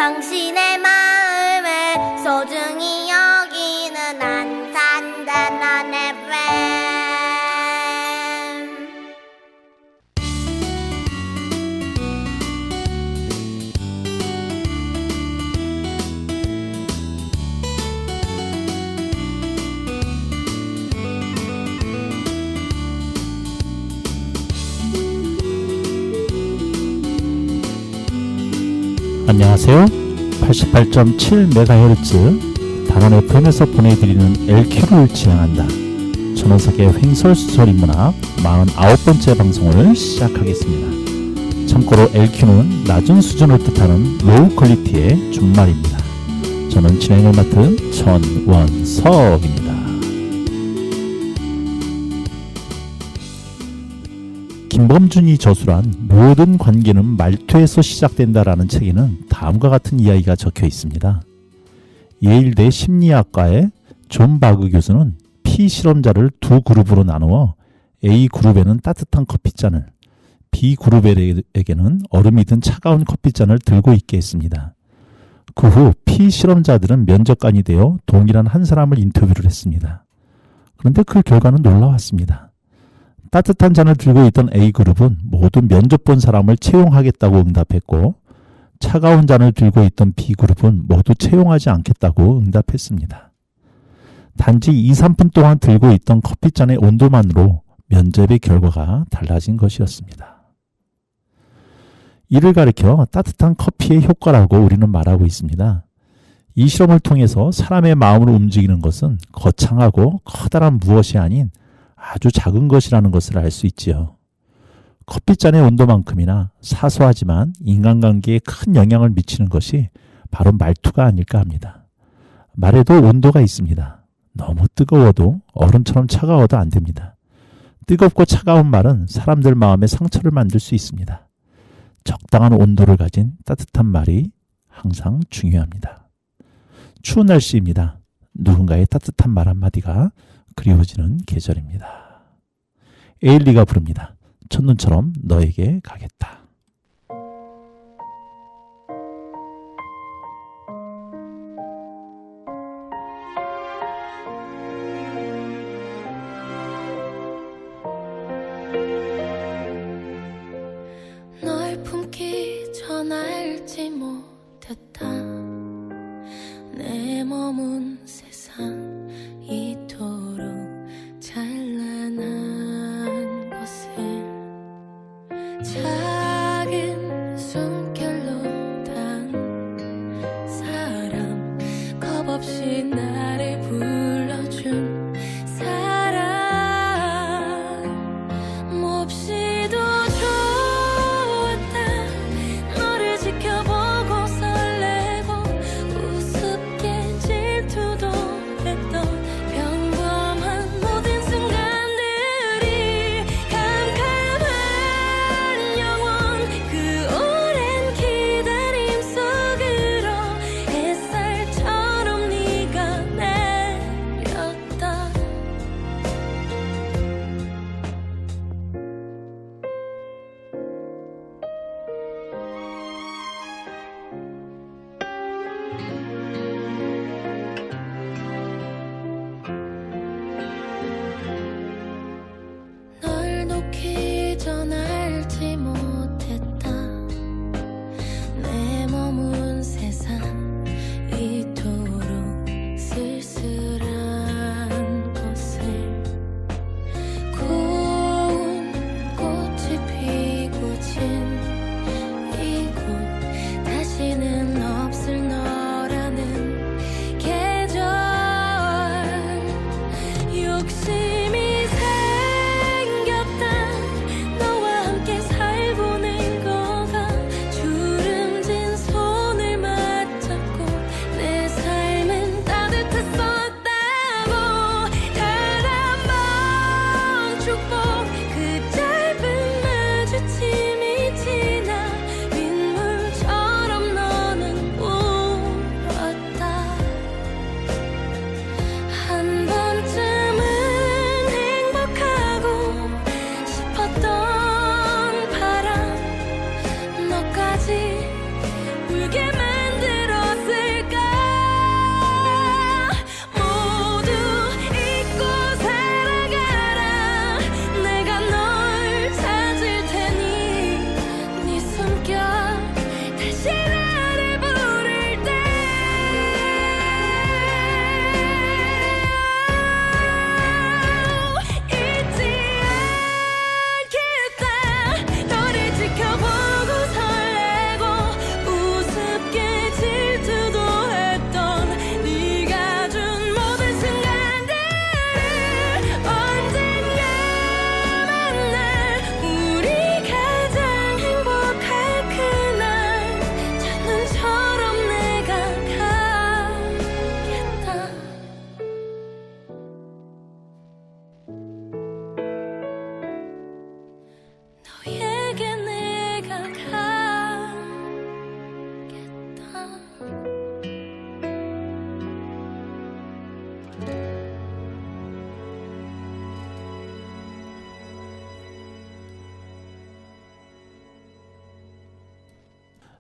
당신의 마음을 소중히 여기는 안산단한 FM. 안녕하세요. 88.7MHz 단원 FM에서 보내드리는 LQ를 지향한다. 전원석의 횡설수설 인문학 49번째 방송을 시작하겠습니다. 참고로 LQ는 낮은 수준을 뜻하는 로우 퀄리티의 준말입니다. 저는 진행을 맡은 전원석입니다. 김범준이 저술한 모든 관계는 말투에서 시작된다라는 책에는 다음과 같은 이야기가 적혀 있습니다. 예일대 심리학과의 존 바그 교수는 피실험자를 두 그룹으로 나누어 A그룹에는 따뜻한 커피잔을, B그룹에게는 얼음이 든 차가운 커피잔을 들고 있게 했습니다. 그 후 피실험자들은 면접관이 되어 동일한 한 사람을 인터뷰를 했습니다. 그런데 그 결과는 놀라웠습니다. 따뜻한 잔을 들고 있던 A그룹은 모두 면접 본 사람을 채용하겠다고 응답했고, 차가운 잔을 들고 있던 B그룹은 모두 채용하지 않겠다고 응답했습니다. 단지 2, 3분 동안 들고 있던 커피잔의 온도만으로 면접의 결과가 달라진 것이었습니다. 이를 가리켜 따뜻한 커피의 효과라고 우리는 말하고 있습니다. 이 실험을 통해서 사람의 마음을 움직이는 것은 거창하고 커다란 무엇이 아닌 아주 작은 것이라는 것을 알 수 있지요. 커피잔의 온도만큼이나 사소하지만 인간관계에 큰 영향을 미치는 것이 바로 말투가 아닐까 합니다. 말에도 온도가 있습니다. 너무 뜨거워도 얼음처럼 차가워도 안 됩니다. 뜨겁고 차가운 말은 사람들 마음에 상처를 만들 수 있습니다. 적당한 온도를 가진 따뜻한 말이 항상 중요합니다. 추운 날씨입니다. 누군가의 따뜻한 말 한마디가 그리워지는 계절입니다. 에일리가 부릅니다. 첫눈처럼 너에게 가겠다. 널 품기 전 알지 못했던 내 머문 세상 이토록 찬란한 것을 작은 숨결로 단 사람, 겁없이 나를 불러준 사람, 몹시도 좋았다. 너를 지켜보고 설레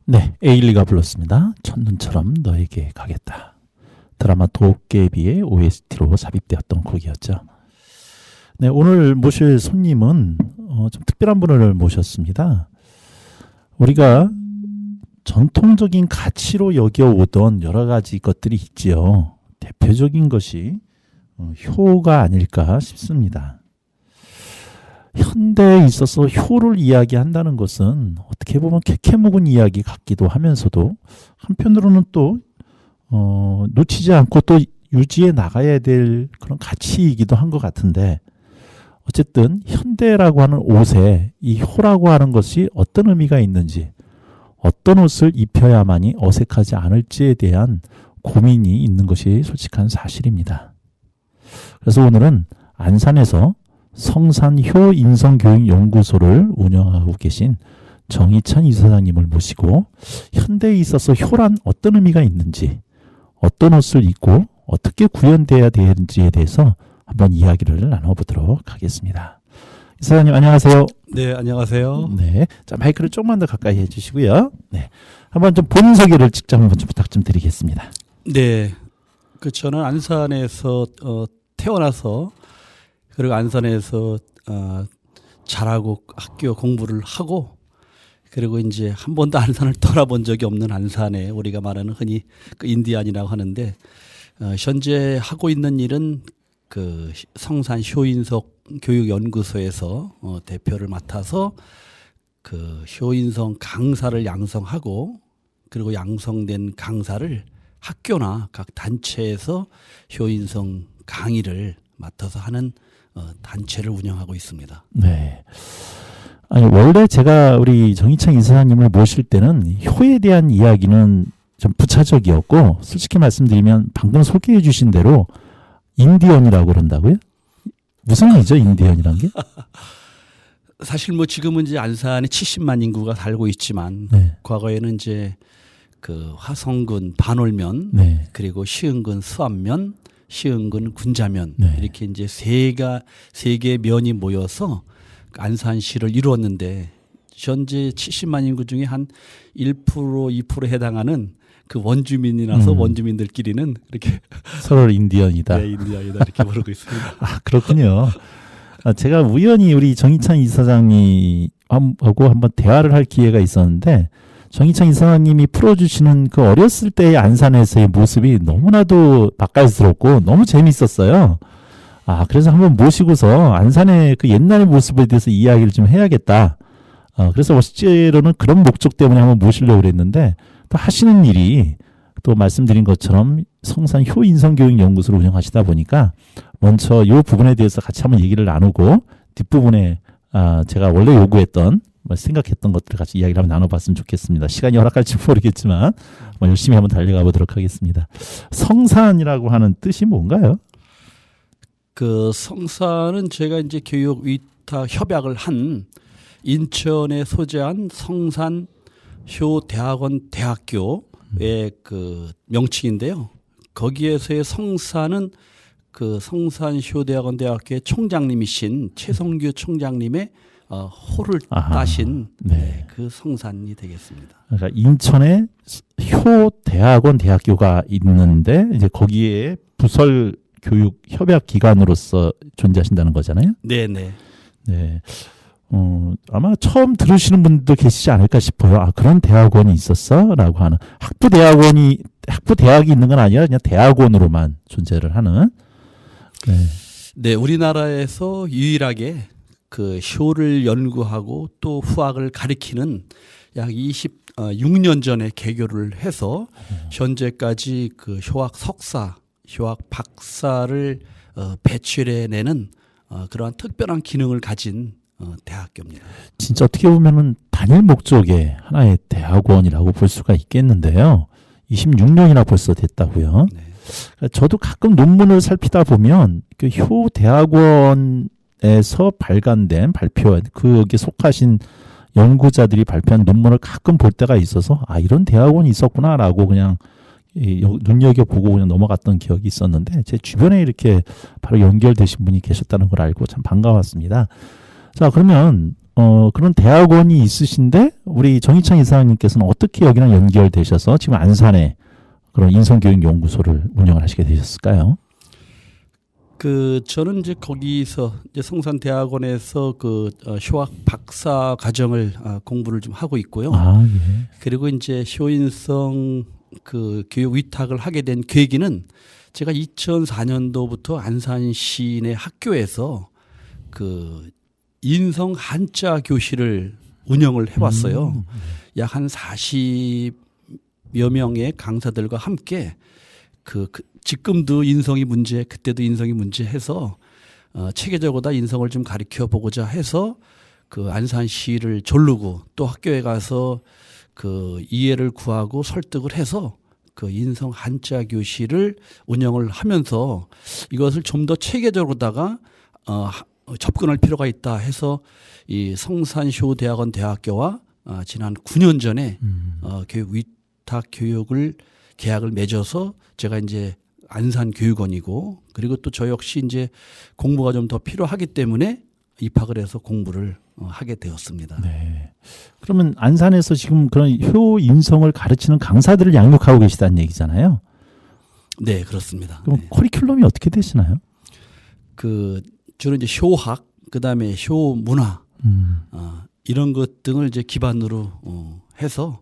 네, 에일리가 불렀습니다. 첫눈처럼 너에게 가겠다. 드라마 도깨비의 OST로 삽입되었던 곡이었죠. 네, 오늘 모실 손님은 좀 특별한 분을 모셨습니다. 우리가 전통적인 가치로 여겨오던 여러 가지 것들이 있지요. 대표적인 것이 효가 아닐까 싶습니다. 현대에 있어서 효를 이야기한다는 것은 어떻게 보면 캐캐묵은 이야기 같기도 하면서도 한편으로는 또 놓치지 않고 또 유지해 나가야 될 그런 가치이기도 한 것 같은데, 어쨌든 현대라고 하는 옷에 이 효라고 하는 것이 어떤 의미가 있는지, 어떤 옷을 입혀야만이 어색하지 않을지에 대한 고민이 있는 것이 솔직한 사실입니다. 그래서 오늘은 안산에서 성산효 인성교육연구소를 운영하고 계신 정희찬 이사장님을 모시고 현대에 있어서 효란 어떤 의미가 있는지, 어떤 옷을 입고 어떻게 구현돼야 되는지에 대해서 한번 이야기를 나눠보도록 하겠습니다. 이사장님 안녕하세요. 네, 안녕하세요. 네, 자 마이크를 조금만 더 가까이 해주시고요. 네, 한번 좀 본인 소개를 직접 한번 좀 부탁 좀 드리겠습니다. 네, 저는 안산에서 태어나서, 그리고 안산에서 자라고 학교 공부를 하고, 그리고 이제 한 번도 안산을 떠나본 적이 없는 안산에, 우리가 말하는 흔히 그 인디안이라고 하는데, 현재 하고 있는 일은 그 성산 효인석 교육연구소에서 대표를 맡아서 그 효인성 강사를 양성하고, 그리고 양성된 강사를 학교나 각 단체에서 효인성 강의를 맡아서 하는 단체를 운영하고 있습니다. 네. 아니, 원래 제가 우리 정희창 이사장님을 모실 때는 효에 대한 이야기는 좀 부차적이었고, 솔직히 말씀드리면 방금 소개해 주신 대로 인디언이라고 그런다고요? 무슨 의미죠, 인디언이란 게? 사실 뭐 지금은 이제 안산에 70만 인구가 살고 있지만, 네. 과거에는 이제 그 화성군 반월면, 네. 그리고 시흥군 수안면, 시흥군 군자면, 네. 이렇게 이제 세 개의 면이 모여서 안산시를 이루었는데, 현재 70만 인구 중에 한 1%, 2%에 해당하는 그 원주민이라서 원주민들끼리는 이렇게 서로 인디언이다. 네, 인디언이다 이렇게 부르고 있습니다. 아, 그렇군요. 제가 우연히 우리 정희창 이사장님하고 한번 대화를 할 기회가 있었는데, 정희창 이사장님이 풀어주시는 그 어렸을 때의 안산에서의 모습이 너무나도 맛깔스럽고 너무 재밌었어요. 아, 그래서 한번 모시고서 안산의 그 옛날 모습에 대해서 이야기를 좀 해야겠다. 그래서 실제로는 그런 목적 때문에 한번 모시려고 그랬는데, 또 하시는 일이 또 말씀드린 것처럼 성산 효인성교육연구소를 운영하시다 보니까 먼저 이 부분에 대해서 같이 한번 얘기를 나누고, 뒷부분에 제가 원래 요구했던 생각했던 것들을 같이 이야기를 한번 나눠봤으면 좋겠습니다. 시간이 허락할지 모르겠지만 열심히 한번 달려가 보도록 하겠습니다. 성산이라고 하는 뜻이 뭔가요? 그 성산은 제가 이제 교육 위탁 협약을 한 인천에 소재한 성산 효대학원 대학교의 그 명칭인데요. 거기에서의 성산은 그 성산효대학원 대학교의 총장님이신 최성규 총장님의 호를 따신 네. 그 성산이 되겠습니다. 그러니까 인천에 효대학원 대학교가 있는데 이제 거기에 부설 교육 협약 기관으로서 존재하신다는 거잖아요. 네네. 네. 아마 처음 들으시는 분도 계시지 않을까 싶어요. 아, 그런 대학원이 있었어? 라고 하는. 학부 대학이 있는 건 아니라 그냥 대학원으로만 존재를 하는. 네. 네, 우리나라에서 유일하게 그 효를 연구하고 또 후학을 가리키는 약 26년 전에 개교를 해서 현재까지 그 효학 석사, 효학 박사를 배출해내는 그러한 특별한 기능을 가진 대학교입니다. 진짜 어떻게 보면은 단일 목적의 하나의 대학원이라고 볼 수가 있겠는데요. 26년이나 벌써 됐다고요. 네. 저도 가끔 논문을 살피다 보면 그 효 대학원에서 발간된 발표, 거기에 속하신 연구자들이 발표한 논문을 가끔 볼 때가 있어서 아, 이런 대학원이 있었구나라고 그냥 눈여겨보고 그냥 넘어갔던 기억이 있었는데, 제 주변에 이렇게 바로 연결되신 분이 계셨다는 걸 알고 참 반가웠습니다. 자, 그러면 그런 대학원이 있으신데 우리 정희창 이사님께서는 어떻게 여기랑 연결되셔서 지금 안산에 그런 인성교육연구소를 운영을 하시게 되셨을까요? 저는 이제 거기서 이제 성산대학원에서 효학 박사 과정을 공부를 좀 하고 있고요. 예. 그리고 이제 효인성 교육 위탁을 하게 된 계기는 제가 2004년도부터 안산 시내 학교에서 인성 한자 교실을 운영을 해왔어요. 약 한 40여 명의 강사들과 함께 지금도 인성이 문제, 그때도 인성이 문제해서 체계적으로 다 인성을 좀 가르쳐 보고자 해서 안산시를 조르고 또 학교에 가서 이해를 구하고 설득을 해서 인성 한자 교실을 운영을 하면서 이것을 좀 더 체계적으로다가 접근할 필요가 있다 해서 이 성산효대학원 대학교와 지난 9년 전에 교육 위탁 교육을 계약을 맺어서 제가 이제 안산교육원이고 그리고 또 저 역시 이제 공부가 좀 더 필요하기 때문에 입학을 해서 공부를 하게 되었습니다. 네. 그러면 안산에서 지금 그런 효인성을 가르치는 강사들을 양육하고 계시다는 얘기잖아요. 네, 그렇습니다. 그럼 네. 커리큘럼이 어떻게 되시나요? 주로 이제 효학, 그다음에 효문화 이런 것 등을 이제 기반으로 해서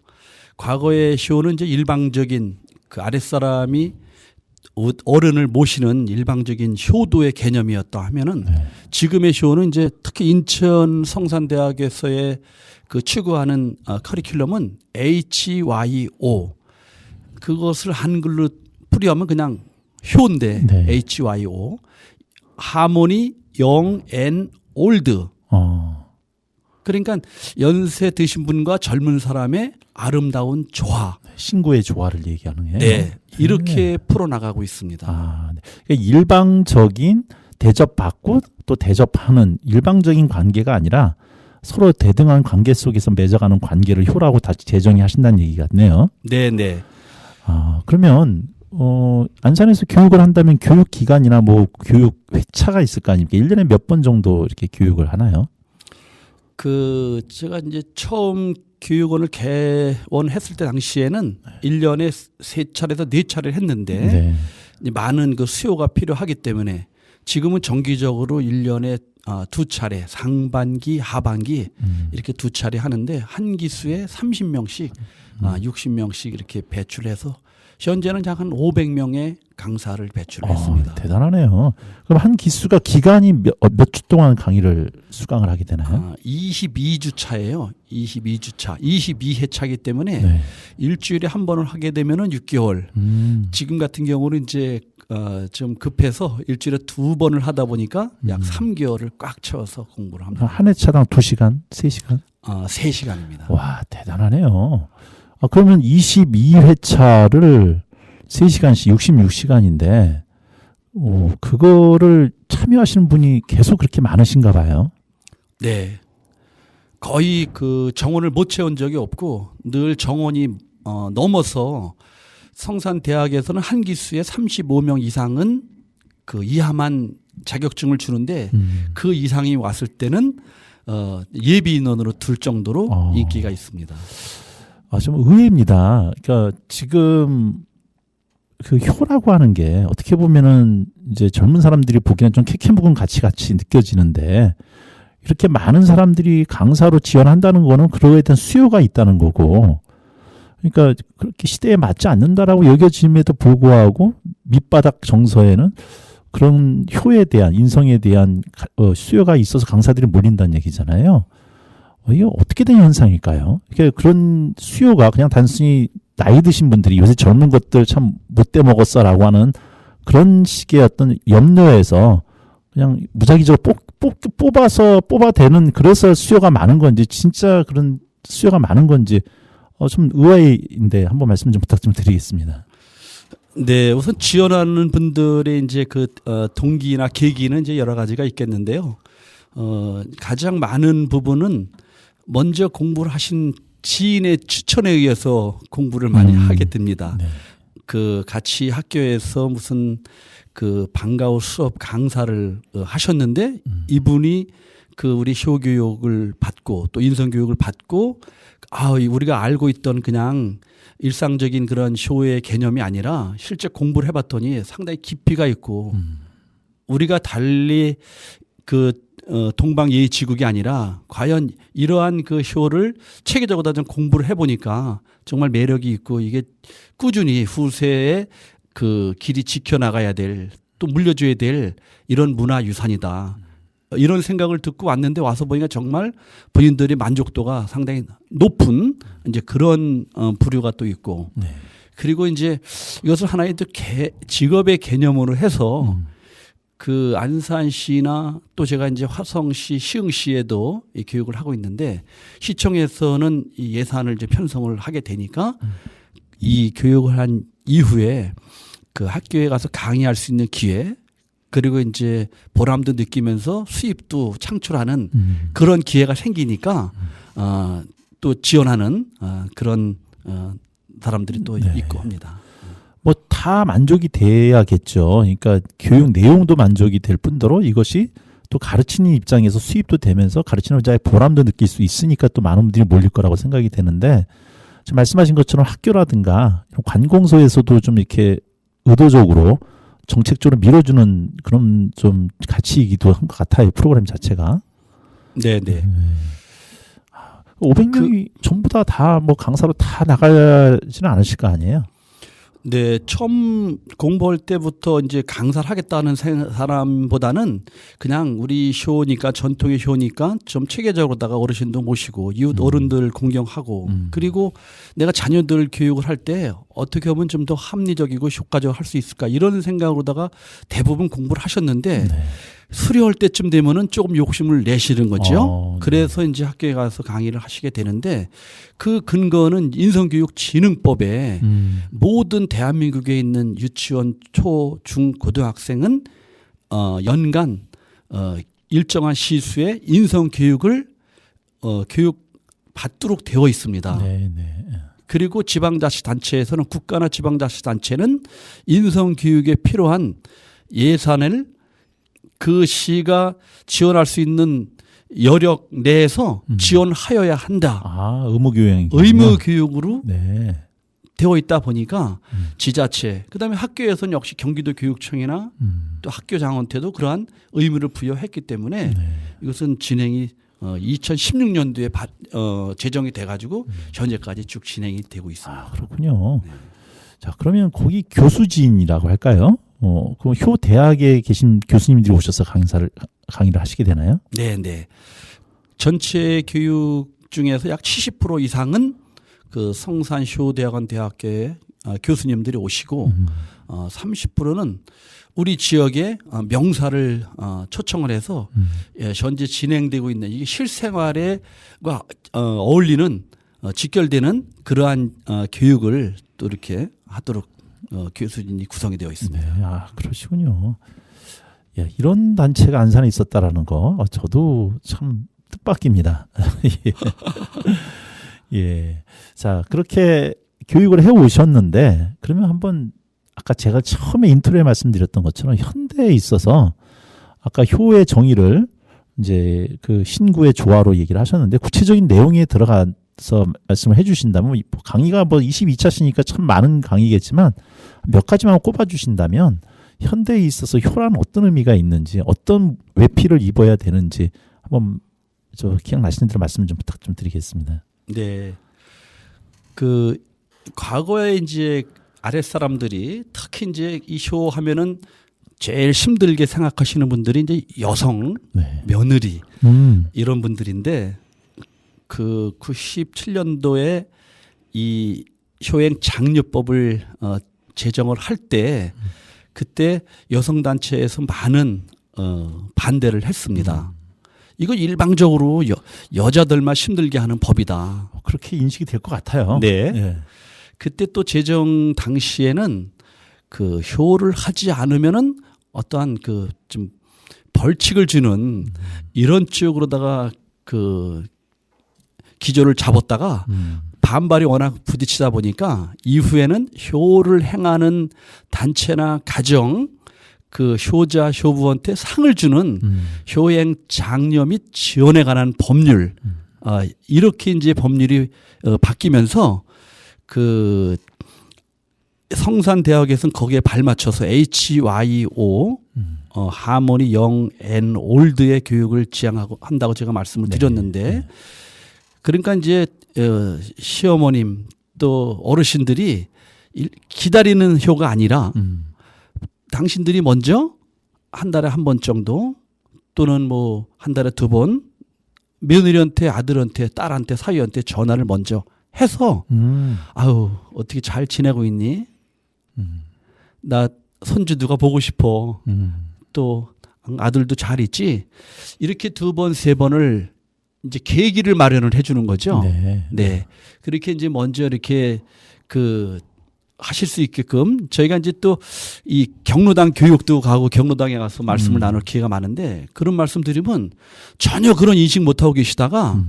과거의 효는 이제 일방적인 아랫사람이 어른을 모시는 일방적인 효도의 개념이었다 하면은 네. 지금의 효는 이제 특히 인천 성산대학에서의 추구하는 커리큘럼은 HYO 그것을 한글로 풀이하면 그냥 효인데 네. HYO 하모니 영 앤 올드 그러니까 연세 드신 분과 젊은 사람의 아름다운 조화. 신구의 조화를 얘기하는 거예요. 네, 이렇게 풀어나가고 있습니다. 네. 그러니까 일방적인 대접받고 또 대접하는 일방적인 관계가 아니라 서로 대등한 관계 속에서 맺어가는 관계를 효라고 다시 재정의 하신다는 얘기 같네요. 네, 네. 그러면 안산에서 교육을 한다면 교육 기간이나 뭐 교육 회차가 있을 거 아닙니까? 1년에 몇 번 정도 이렇게 교육을 하나요? 제가 이제 처음 교육원을 개원했을 때 당시에는 1년에 3차례에서 4차례를 했는데 네. 이제 많은 수요가 필요하기 때문에 지금은 정기적으로 1년에 2차례 상반기, 하반기 이렇게 2차례 하는데 한 기수에 30명씩 60명씩 이렇게 배출해서 현재는 약 한 500명의 강사를 배출했습니다. 대단하네요. 그럼 한 기수가 기간이 몇 주 동안 강의를 수강을 하게 되나요? 22주 차예요. 22주 차. 22회 차이기 때문에 네. 일주일에 한 번을 하게 되면은 6개월. 지금 같은 경우는 이제 좀 급해서 일주일에 2번을 하다 보니까 약 3개월을 꽉 채워서 공부를 합니다. 한 회차당 2시간, 3시간? 3시간입니다. 와, 대단하네요. 그러면 22회차를 3시간씩 66시간인데 그거를 참여하시는 분이 계속 그렇게 많으신가 봐요. 네. 거의 정원을 못 채운 적이 없고 늘 정원이 넘어서 성산대학에서는 한 기수에 35명 이상은 이하만 자격증을 주는데 그 이상이 왔을 때는 예비 인원으로 둘 정도로 인기가 있습니다. 좀 의외입니다. 그러니까 지금 효라고 하는 게 어떻게 보면은 이제 젊은 사람들이 보기에는 좀 캐캐묵은 같이 느껴지는데 이렇게 많은 사람들이 강사로 지원한다는 거는 그거에 대한 수요가 있다는 거고 그러니까 그렇게 시대에 맞지 않는다라고 여겨짐에도 불구하고 밑바닥 정서에는 그런 효에 대한 인성에 대한 수요가 있어서 강사들이 몰린다는 얘기잖아요. 이게 어떻게 된 현상일까요? 그러니까 그런 수요가 그냥 단순히 나이 드신 분들이 요새 젊은 것들 참 못돼 먹었어라고 하는 그런 식의 어떤 염려에서 그냥 무작위적으로 뽑아대는 그래서 수요가 많은 건지 진짜 그런 수요가 많은 건지 좀 의아한데 한번 말씀 좀 부탁 좀 드리겠습니다. 네, 우선 지원하는 분들의 이제 동기나 계기는 이제 여러 가지가 있겠는데요. 가장 많은 부분은 먼저 공부를 하신 지인의 추천에 의해서 공부를 많이 하게 됩니다. 네. 같이 학교에서 무슨 방과후 수업 강사를 하셨는데 이분이 그 우리 효 교육을 받고 또 인성 교육을 받고 우리가 알고 있던 그냥 일상적인 그런 효의 개념이 아니라 실제 공부를 해봤더니 상당히 깊이가 있고 우리가 달리 그 동방예의지국이 아니라 과연 이러한 그 효를 체계적으로 좀 공부를 해보니까 정말 매력이 있고 이게 꾸준히 후세에 그 길이 지켜나가야 될 또 물려줘야 될 이런 문화유산이다. 이런 생각을 듣고 왔는데 와서 보니까 정말 본인들의 만족도가 상당히 높은 이제 그런 부류가 또 있고 네. 그리고 이제 이것을 하나의 또 직업의 개념으로 해서 그 안산시나 또 제가 이제 화성시, 시흥시에도 이 교육을 하고 있는데 시청에서는 이 예산을 이제 편성을 하게 되니까 이 교육을 한 이후에 그 학교에 가서 강의할 수 있는 기회 그리고 이제 보람도 느끼면서 수입도 창출하는 그런 기회가 생기니까 또 지원하는 그런 사람들이 또 네. 있고 합니다. 뭐 다 만족이 돼야겠죠. 그러니까 교육 내용도 만족이 될 뿐더러 이것이 또 가르치는 입장에서 수입도 되면서 가르치는 자의 보람도 느낄 수 있으니까 또 많은 분들이 몰릴 거라고 생각이 되는데 지금 말씀하신 것처럼 학교라든가 관공서에서도 좀 이렇게 의도적으로 정책적으로 밀어주는 그런 좀 가치이기도 한 것 같아요. 프로그램 자체가. 네네. 500명이 전부 다 뭐 강사로 다 나가지는 않으실 거 아니에요? 네, 처음 공부할 때부터 이제 강사를 하겠다는 사람보다는 그냥 우리 효니까 전통의 효니까 좀 체계적으로다가 어르신도 모시고 이웃 어른들 공경하고 그리고 내가 자녀들 교육을 할 때 어떻게 하면 좀 더 합리적이고 효과적으로 할 수 있을까 이런 생각으로다가 대부분 공부를 하셨는데 네. 수료할 때쯤 되면은 조금 욕심을 내시는 거죠. 네. 그래서 이제 학교에 가서 강의를 하시게 되는데 그 근거는 인성교육진흥법에 모든 대한민국에 있는 유치원, 초, 중, 고등학생은 연간 일정한 시수의 인성교육을 교육 받도록 되어 있습니다. 네, 네. 그리고 지방자치단체에서는 국가나 지방자치단체는 인성교육에 필요한 예산을 그 시가 지원할 수 있는 여력 내에서 지원하여야 한다. 의무교육. 의무교육으로 네. 되어 있다 보니까 지자체, 그다음에 학교에서는 역시 경기도 교육청이나 또 학교장한테도 그러한 의무를 부여했기 때문에 네. 이것은 진행이 2016년도에 제정이 돼가지고 현재까지 쭉 진행이 되고 있습니다. 그렇군요. 자, 그러면 거기 교수진이라고 할까요? 그럼 효 대학에 계신 교수님들이 오셔서 강의를 하시게 되나요? 네, 네. 전체 교육 중에서 약 70% 이상은 그 성산효대학원 대학교의 교수님들이 오시고 30%는 우리 지역의 명사를 초청을 해서 현재 진행되고 있는 이게 실생활과 어울리는 직결되는 그러한 교육을 또 이렇게 하도록 교수진이 구성이 되어 있습니다. 네, 그러시군요. 야, 이런 단체가 안산에 있었다라는 거 저도 참 뜻밖입니다. 예. 자, 그렇게 교육을 해 오셨는데 그러면 한번 아까 제가 처음에 인트로에 말씀드렸던 것처럼 현대에 있어서 아까 효의 정의를 이제 그 신구의 조화로 얘기를 하셨는데 구체적인 내용에 들어가서 말씀을 해 주신다면 강의가 뭐 22차시니까 참 많은 강의겠지만 몇 가지만 꼽아 주신다면 현대에 있어서 효란 어떤 의미가 있는지 어떤 외피를 입어야 되는지 한번 저 기억나시는 대로 말씀 좀 부탁 좀 드리겠습니다. 네. 그 과거에 이제 아랫사람들이 특히 이제 이 효 하면은 제일 힘들게 생각하시는 분들이 이제 여성, 네. 며느리 이런 분들인데 그 97년도에 이 효행 장려법을 제정을 할 때 그때 여성단체에서 많은 반대를 했습니다. 이거 일방적으로 여자들만 힘들게 하는 법이다. 그렇게 인식이 될 것 같아요. 네. 네. 그때 또 제정 당시에는 그 효를 하지 않으면은 어떠한 그 좀 벌칙을 주는 이런 쪽으로다가 그 기조를 잡았다가 반발이 워낙 부딪히다 보니까 이후에는 효를 행하는 단체나 가정 그 효자 효부한테 상을 주는 효행 장려 및 지원에 관한 법률 이렇게 이제 법률이 바뀌면서 그 성산대학에서는 거기에 발맞춰서 HYO 하모니 영 앤 올드의 교육을 지향하고 한다고 제가 말씀을 드렸는데 그러니까 이제 시어머님 또 어르신들이 기다리는 효가 아니라 당신들이 먼저 한 달에 한 번 정도 또는 뭐 한 달에 2번 며느리한테 아들한테 딸한테 사위한테 전화를 먼저 해서 아유 어떻게 잘 지내고 있니? 나 손주 누가 보고 싶어. 또 아들도 잘 있지? 이렇게 2번, 3번을 이제 계기를 마련을 해주는 거죠. 네. 네. 그렇게 이제 먼저 이렇게 그 하실 수 있게끔 저희가 이제 또 이 경로당 교육도 가고 경로당에 가서 말씀을 나눌 기회가 많은데 그런 말씀 드리면 전혀 그런 인식 못하고 계시다가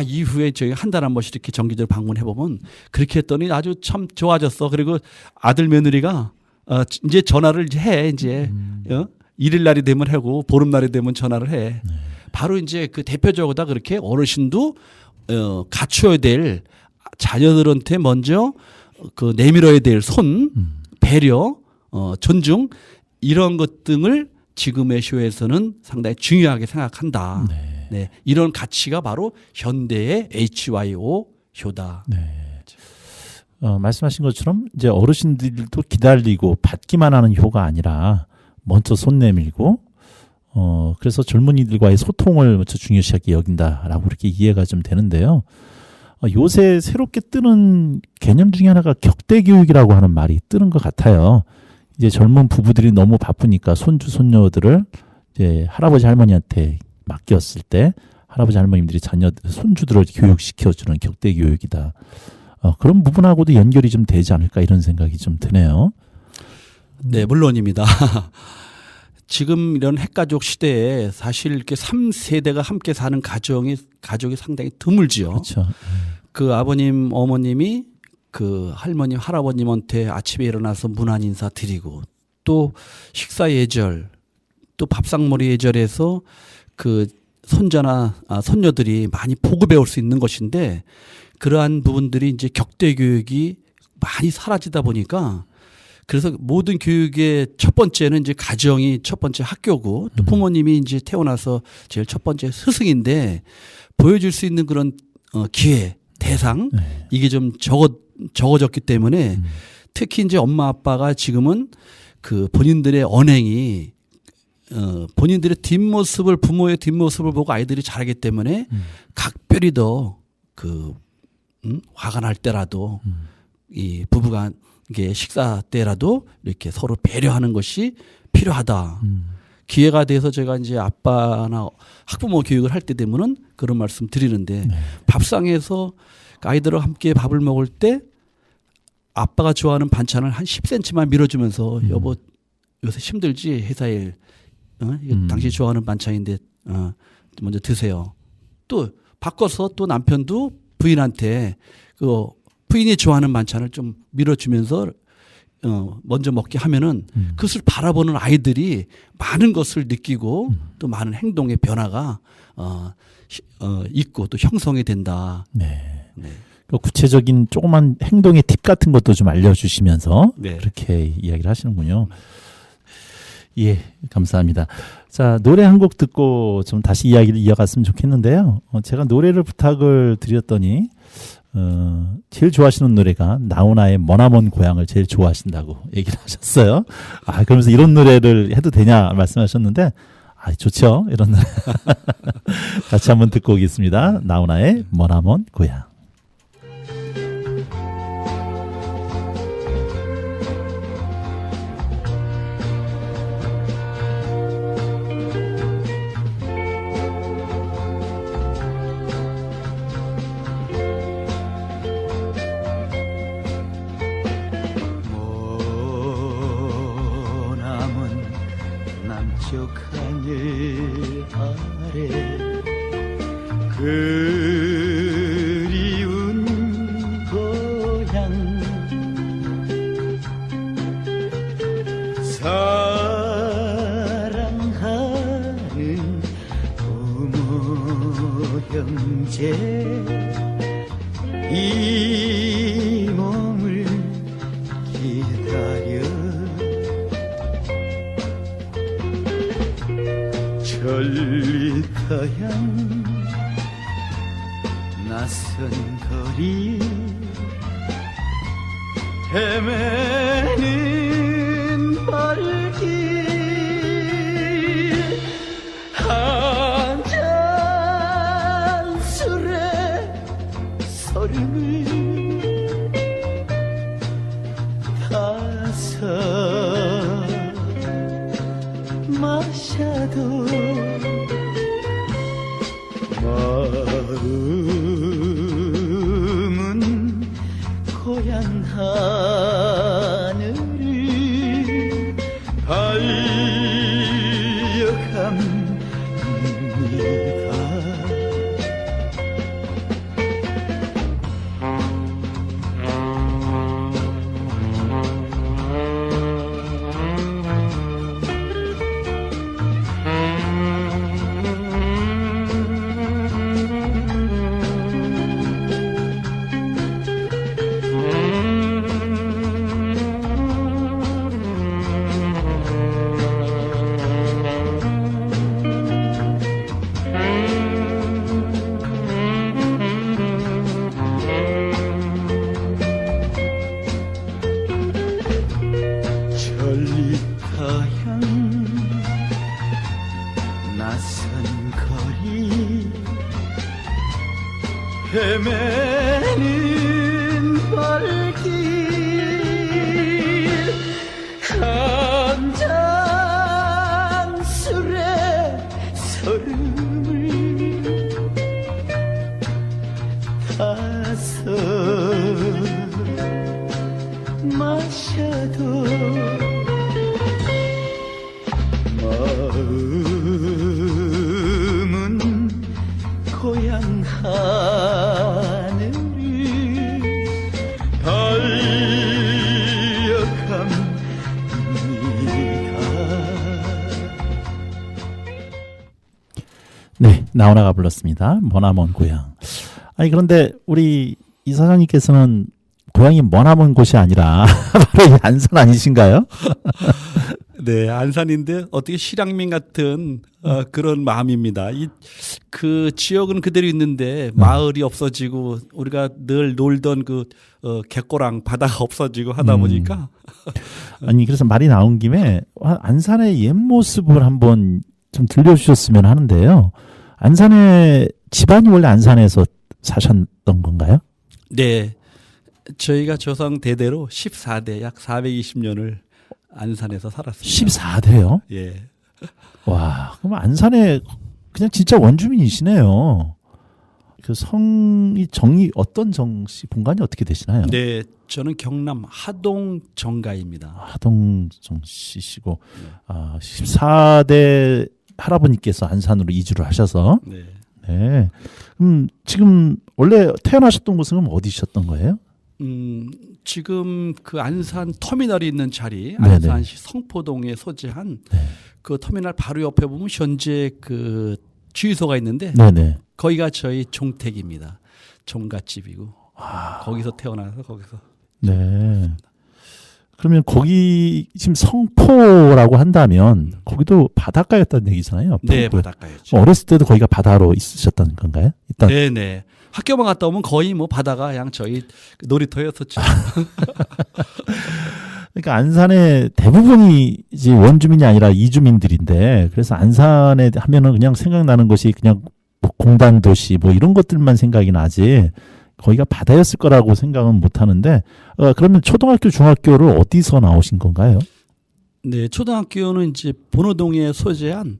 이후에 저희 한 달에 한 번씩 이렇게 정기적으로 방문해 보면 그렇게 했더니 아주 참 좋아졌어. 그리고 아들 며느리가 이제 전화를 해 이제 일일 날이 되면 하고 보름 날이 되면 전화를 해. 바로 이제 그 대표적으로 다 그렇게 어르신도 갖춰야 될 자녀들한테 먼저 그 내밀어야 될 손, 배려, 존중 이런 것 등을 지금의 쇼에서는 상당히 중요하게 생각한다. 네. 이런 가치가 바로 현대의 HYO 쇼다. 네. 말씀하신 것처럼 이제 어르신들도 기다리고 받기만 하는 효가 아니라 먼저 손 내밀고 그래서 젊은이들과의 소통을 먼저 중요시하게 여긴다라고 그렇게 이해가 좀 되는데요. 요새 새롭게 뜨는 개념 중에 하나가 격대 교육이라고 하는 말이 뜨는 것 같아요. 이제 젊은 부부들이 너무 바쁘니까 손주 손녀들을 이제 할아버지 할머니한테 맡겼을 때 할아버지 할머님들이 손주들을 교육시켜주는 격대 교육이다. 그런 부분하고도 연결이 좀 되지 않을까 이런 생각이 좀 드네요. 네, 물론입니다. 지금 이런 핵가족 시대에 사실 이렇게 3세대가 함께 사는 가족이 상당히 드물지요. 그렇죠. 그 아버님, 어머님이 그 할머님, 할아버님한테 아침에 일어나서 문안 인사 드리고 또 식사 예절, 또 밥상머리 예절에서 그 손자나 손녀들이 많이 보고 배울 수 있는 것인데 그러한 부분들이 이제 격대 교육이 많이 사라지다 보니까 그래서 모든 교육의 첫 번째는 이제 가정이 첫 번째 학교고 또 부모님이 이제 태어나서 제일 첫 번째 스승인데 보여줄 수 있는 그런 기회, 대상 이게 좀 적어졌기 때문에 특히 이제 엄마 아빠가 지금은 그 본인들의 언행이 본인들의 뒷모습을 부모의 뒷모습을 보고 아이들이 자라기 때문에 각별히 더 그 화가 날 때라도 이 부부가 이게 식사 때라도 이렇게 서로 배려하는 것이 필요하다. 기회가 돼서 제가 이제 아빠나 학부모 교육을 할 때 되면은 그런 말씀 드리는데 밥상에서 아이들과 함께 밥을 먹을 때 아빠가 좋아하는 반찬을 한 10cm만 밀어주면서 여보 요새 힘들지 회사 일 이거 당신이 좋아하는 반찬인데 먼저 드세요. 또 바꿔서 또 남편도 부인한테 그 부인이 좋아하는 반찬을 좀 밀어주면서 먼저 먹게 하면은 그것을 바라보는 아이들이 많은 것을 느끼고 또 많은 행동의 변화가 있고 또 형성이 된다. 네. 구체적인 조그만 행동의 팁 같은 것도 좀 알려주시면서 그렇게 이야기를 하시는군요. 예, 감사합니다. 자, 노래 한 곡 듣고 좀 다시 이야기를 이어갔으면 좋겠는데요. 제가 노래를 부탁을 드렸더니 제일 좋아하시는 노래가 나훈아의 머나먼 고향을 제일 좋아하신다고 얘기를 하셨어요. 그러면서 이런 노래를 해도 되냐 말씀하셨는데 좋죠. 이런 노래 같이 한번 듣고 오겠습니다. 나훈아의 머나먼 고향. 남쪽 하늘 아래 그리운 고향 형제 이 몸을 기다려 전리터향 낯선 거리 헤매는 발길 한 잔 술에 서름을 타서 마셔도 마음은 고향 하늘을 달려갑니다. 전리터향 낯선 거리 헤매는 발길 한 잔 술에 서름을 타서 마셔도 마음은 고향 하늘을 달려갑니다. 네, 나훈아가 불렀습니다. 머나먼 고향. 아니 그런데 우리 이 사장님께서는 고향이 머나먼 곳이 아니라 바로 이 안산 아니신가요? 네, 안산인데 어떻게 실향민 같은 그런 마음입니다. 그 지역은 그대로 있는데 마을이 없어지고 우리가 늘 놀던 그 갯고랑 바다가 없어지고 하다 보니까 아니 그래서 말이 나온 김에 안산의 옛 모습을 한번 좀 들려주셨으면 하는데요. 안산의 집안이 원래 안산에서 사셨던 건가요? 네, 저희가 조상 대대로 14대 약 420년을 안산에서 살았습니다. 14대요? 예. 와, 그럼 안산에 그냥 진짜 원주민이시네요. 그 성이 정이 어떤 정씨 본관이 어떻게 되시나요? 네, 저는 경남 하동 정가입니다. 하동정 씨시고 14대 할아버님께서 안산으로 이주를 하셔서 네. 네. 지금 원래 태어나셨던 곳은 어디셨던 거예요? 지금 그 안산 터미널이 있는 자리, 네네. 안산시 성포동에 소재한 그 터미널 바로 옆에 보면 현재 그 주유소가 있는데 네네. 거기가 저희 종택입니다. 종갓집이고 거기서 태어나서 거기서. 네. 그러면 거기 지금 성포라고 한다면 거기도 바닷가였다는 얘기잖아요. 네, 바닷가였죠. 어렸을 때도 거기가 바다로 있으셨다는 건가요? 일단 네네. 학교만 갔다 오면 거의 뭐 바다가 그냥 저희 놀이터였었죠. 그러니까 안산의 대부분이 이제 원주민이 아니라 이주민들인데 그래서 안산에 하면은 그냥 생각나는 것이 그냥 뭐 공단 도시 뭐 이런 것들만 생각이 나지 거기가 바다였을 거라고 생각은 못 하는데 그러면 초등학교 중학교를 어디서 나오신 건가요? 네, 초등학교는 이제 본호동에 소재한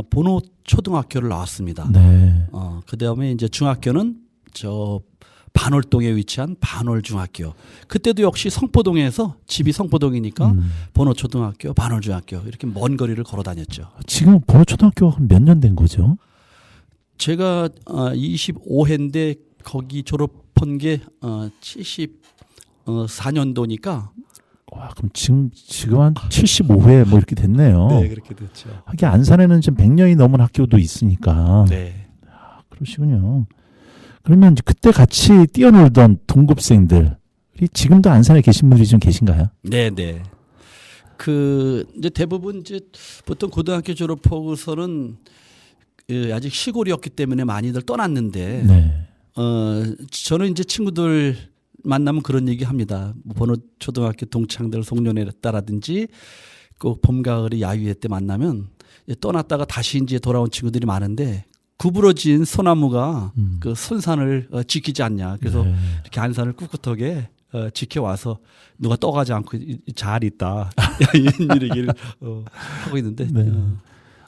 본호 초등학교를 나왔습니다. 네. 그다음에 이제 중학교는 저 반월동에 위치한 반월중학교. 그때도 역시 성포동에서 집이 성포동이니까 본호초등학교, 반월중학교 이렇게 먼 거리를 걸어 다녔죠. 지금 본호초등학교가 몇 년 된 거죠? 제가 25회인데 거기 졸업한 게 74년도니까. 와, 그럼 지금 한 75회 뭐 이렇게 됐네요. 네, 그렇게 됐죠. 하긴 안산에는 지금 100년이 넘은 학교도 있으니까. 네. 그러시군요. 그러면 이제 그때 같이 뛰어놀던 동급생들이 지금도 안산에 계신 분들이 좀 계신가요? 네, 네. 그 이제 대부분 이제 보통 고등학교 졸업하고서는 아직 시골이었기 때문에 많이들 떠났는데 네. 저는 이제 친구들 만나면 그런 얘기 합니다. 뭐 번호 초등학교 동창들 송년회다라든지 꼭 봄 가을이 야유회 때 만나면 떠났다가 다시 이제 돌아온 친구들이 많은데 구부러진 소나무가 그 선산을 지키지 않냐. 그래서 네. 이렇게 안산을 꿋꿋하게 지켜와서 누가 떠가지 않고 잘 있다 이런 얘기를 하고 있는데. 네.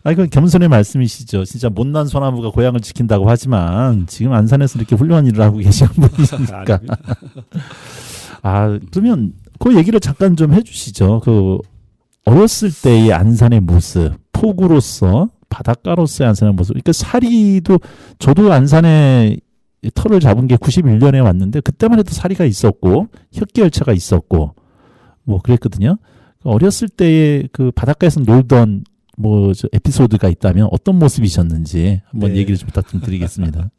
아, 이건 겸손의 말씀이시죠. 진짜 못난 소나무가 고향을 지킨다고 하지만 지금 안산에서 이렇게 훌륭한 일을 하고 계신 분이니까. 아, 그러면 그 얘기를 잠깐 좀 해주시죠. 그 어렸을 때의 안산의 모습, 포구로서 바닷가로서의 안산의 모습. 그러니까 사리도 저도 안산에 터를 잡은 게 91년에 왔는데 그때만 해도 사리가 있었고 혁기열차가 있었고 뭐 그랬거든요. 어렸을 때의 그 바닷가에서 놀던 뭐 저 에피소드가 있다면 어떤 모습이셨는지 한번 네. 얘기를 좀 부탁 좀 드리겠습니다.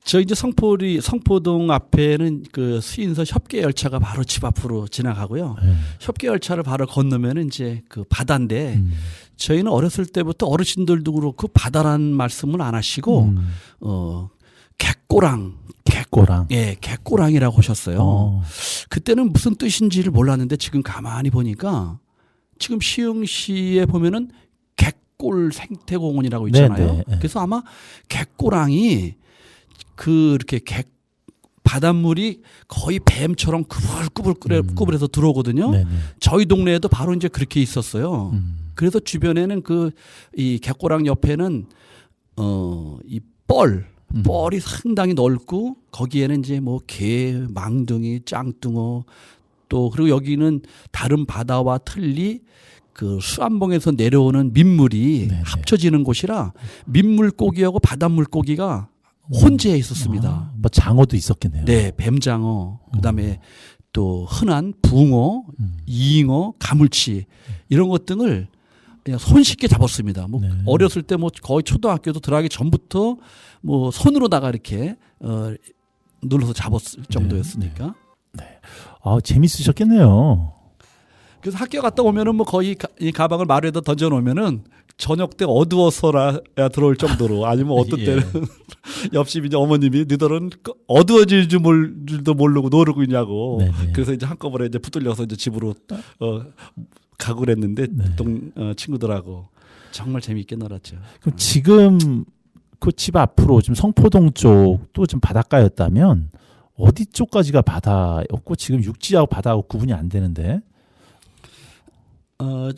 저 이제 성포동 앞에는 그 수인선 협계 열차가 바로 집 앞으로 지나가고요. 네. 협계 열차를 바로 건너면은 이제 그 바다인데 저희는 어렸을 때부터 어르신들도 그렇고 바다란 말씀을 안 하시고 갯꼬랑 갯꼬랑. 예, 갯꼬랑이라고 하셨어요. 그때는 무슨 뜻인지를 몰랐는데 지금 가만히 보니까 지금 시흥시에 보면은 갯골 생태공원이라고 있잖아요. 네, 네. 그래서 아마 갯꼬랑이 그렇게 바닷물이 거의 뱀처럼 꾸불꾸불해서 들어오거든요. 네네. 저희 동네에도 바로 이제 그렇게 있었어요. 그래서 주변에는 이 갯꼬랑 옆에는 이 뻘이 상당히 넓고 거기에는 이제 뭐 게, 망둥이, 짱뚱어 또 그리고 여기는 다른 바다와 틀리 그 수안봉에서 내려오는 민물이 네네. 합쳐지는 곳이라 민물고기하고 바닷물고기가 혼재해 있었습니다. 아, 뭐 장어도 있었겠네요. 네, 뱀장어, 그다음에 또 흔한 붕어, 이잉어, 가물치 이런 것 등을 그냥 손쉽게 잡았습니다. 뭐 네. 어렸을 때 뭐 거의 초등학교도 들어가기 전부터 뭐 손으로다가 이렇게 눌러서 잡았을 정도였으니까. 아, 재밌으셨겠네요. 그래서 학교 갔다 오면은 뭐 거의 이 가방을 마루에다 던져 놓으면은 저녁 때 어두워서야 들어올 정도로 아니면 어떤 예. 때는 옆집 이제 어머님이 너희들은 어두워질 줄도 모르고 노르고 있냐고. 네네. 그래서 이제 한꺼번에 이제 붙들려서 이제 집으로 가고 그랬는데 친구들하고 정말 재미있게 놀았죠. 그럼 지금 그 집 앞으로 지금 성포동 쪽도 좀 바닷가였다면 어디 쪽까지가 바다였고 지금 육지하고 바다하고 구분이 안 되는데.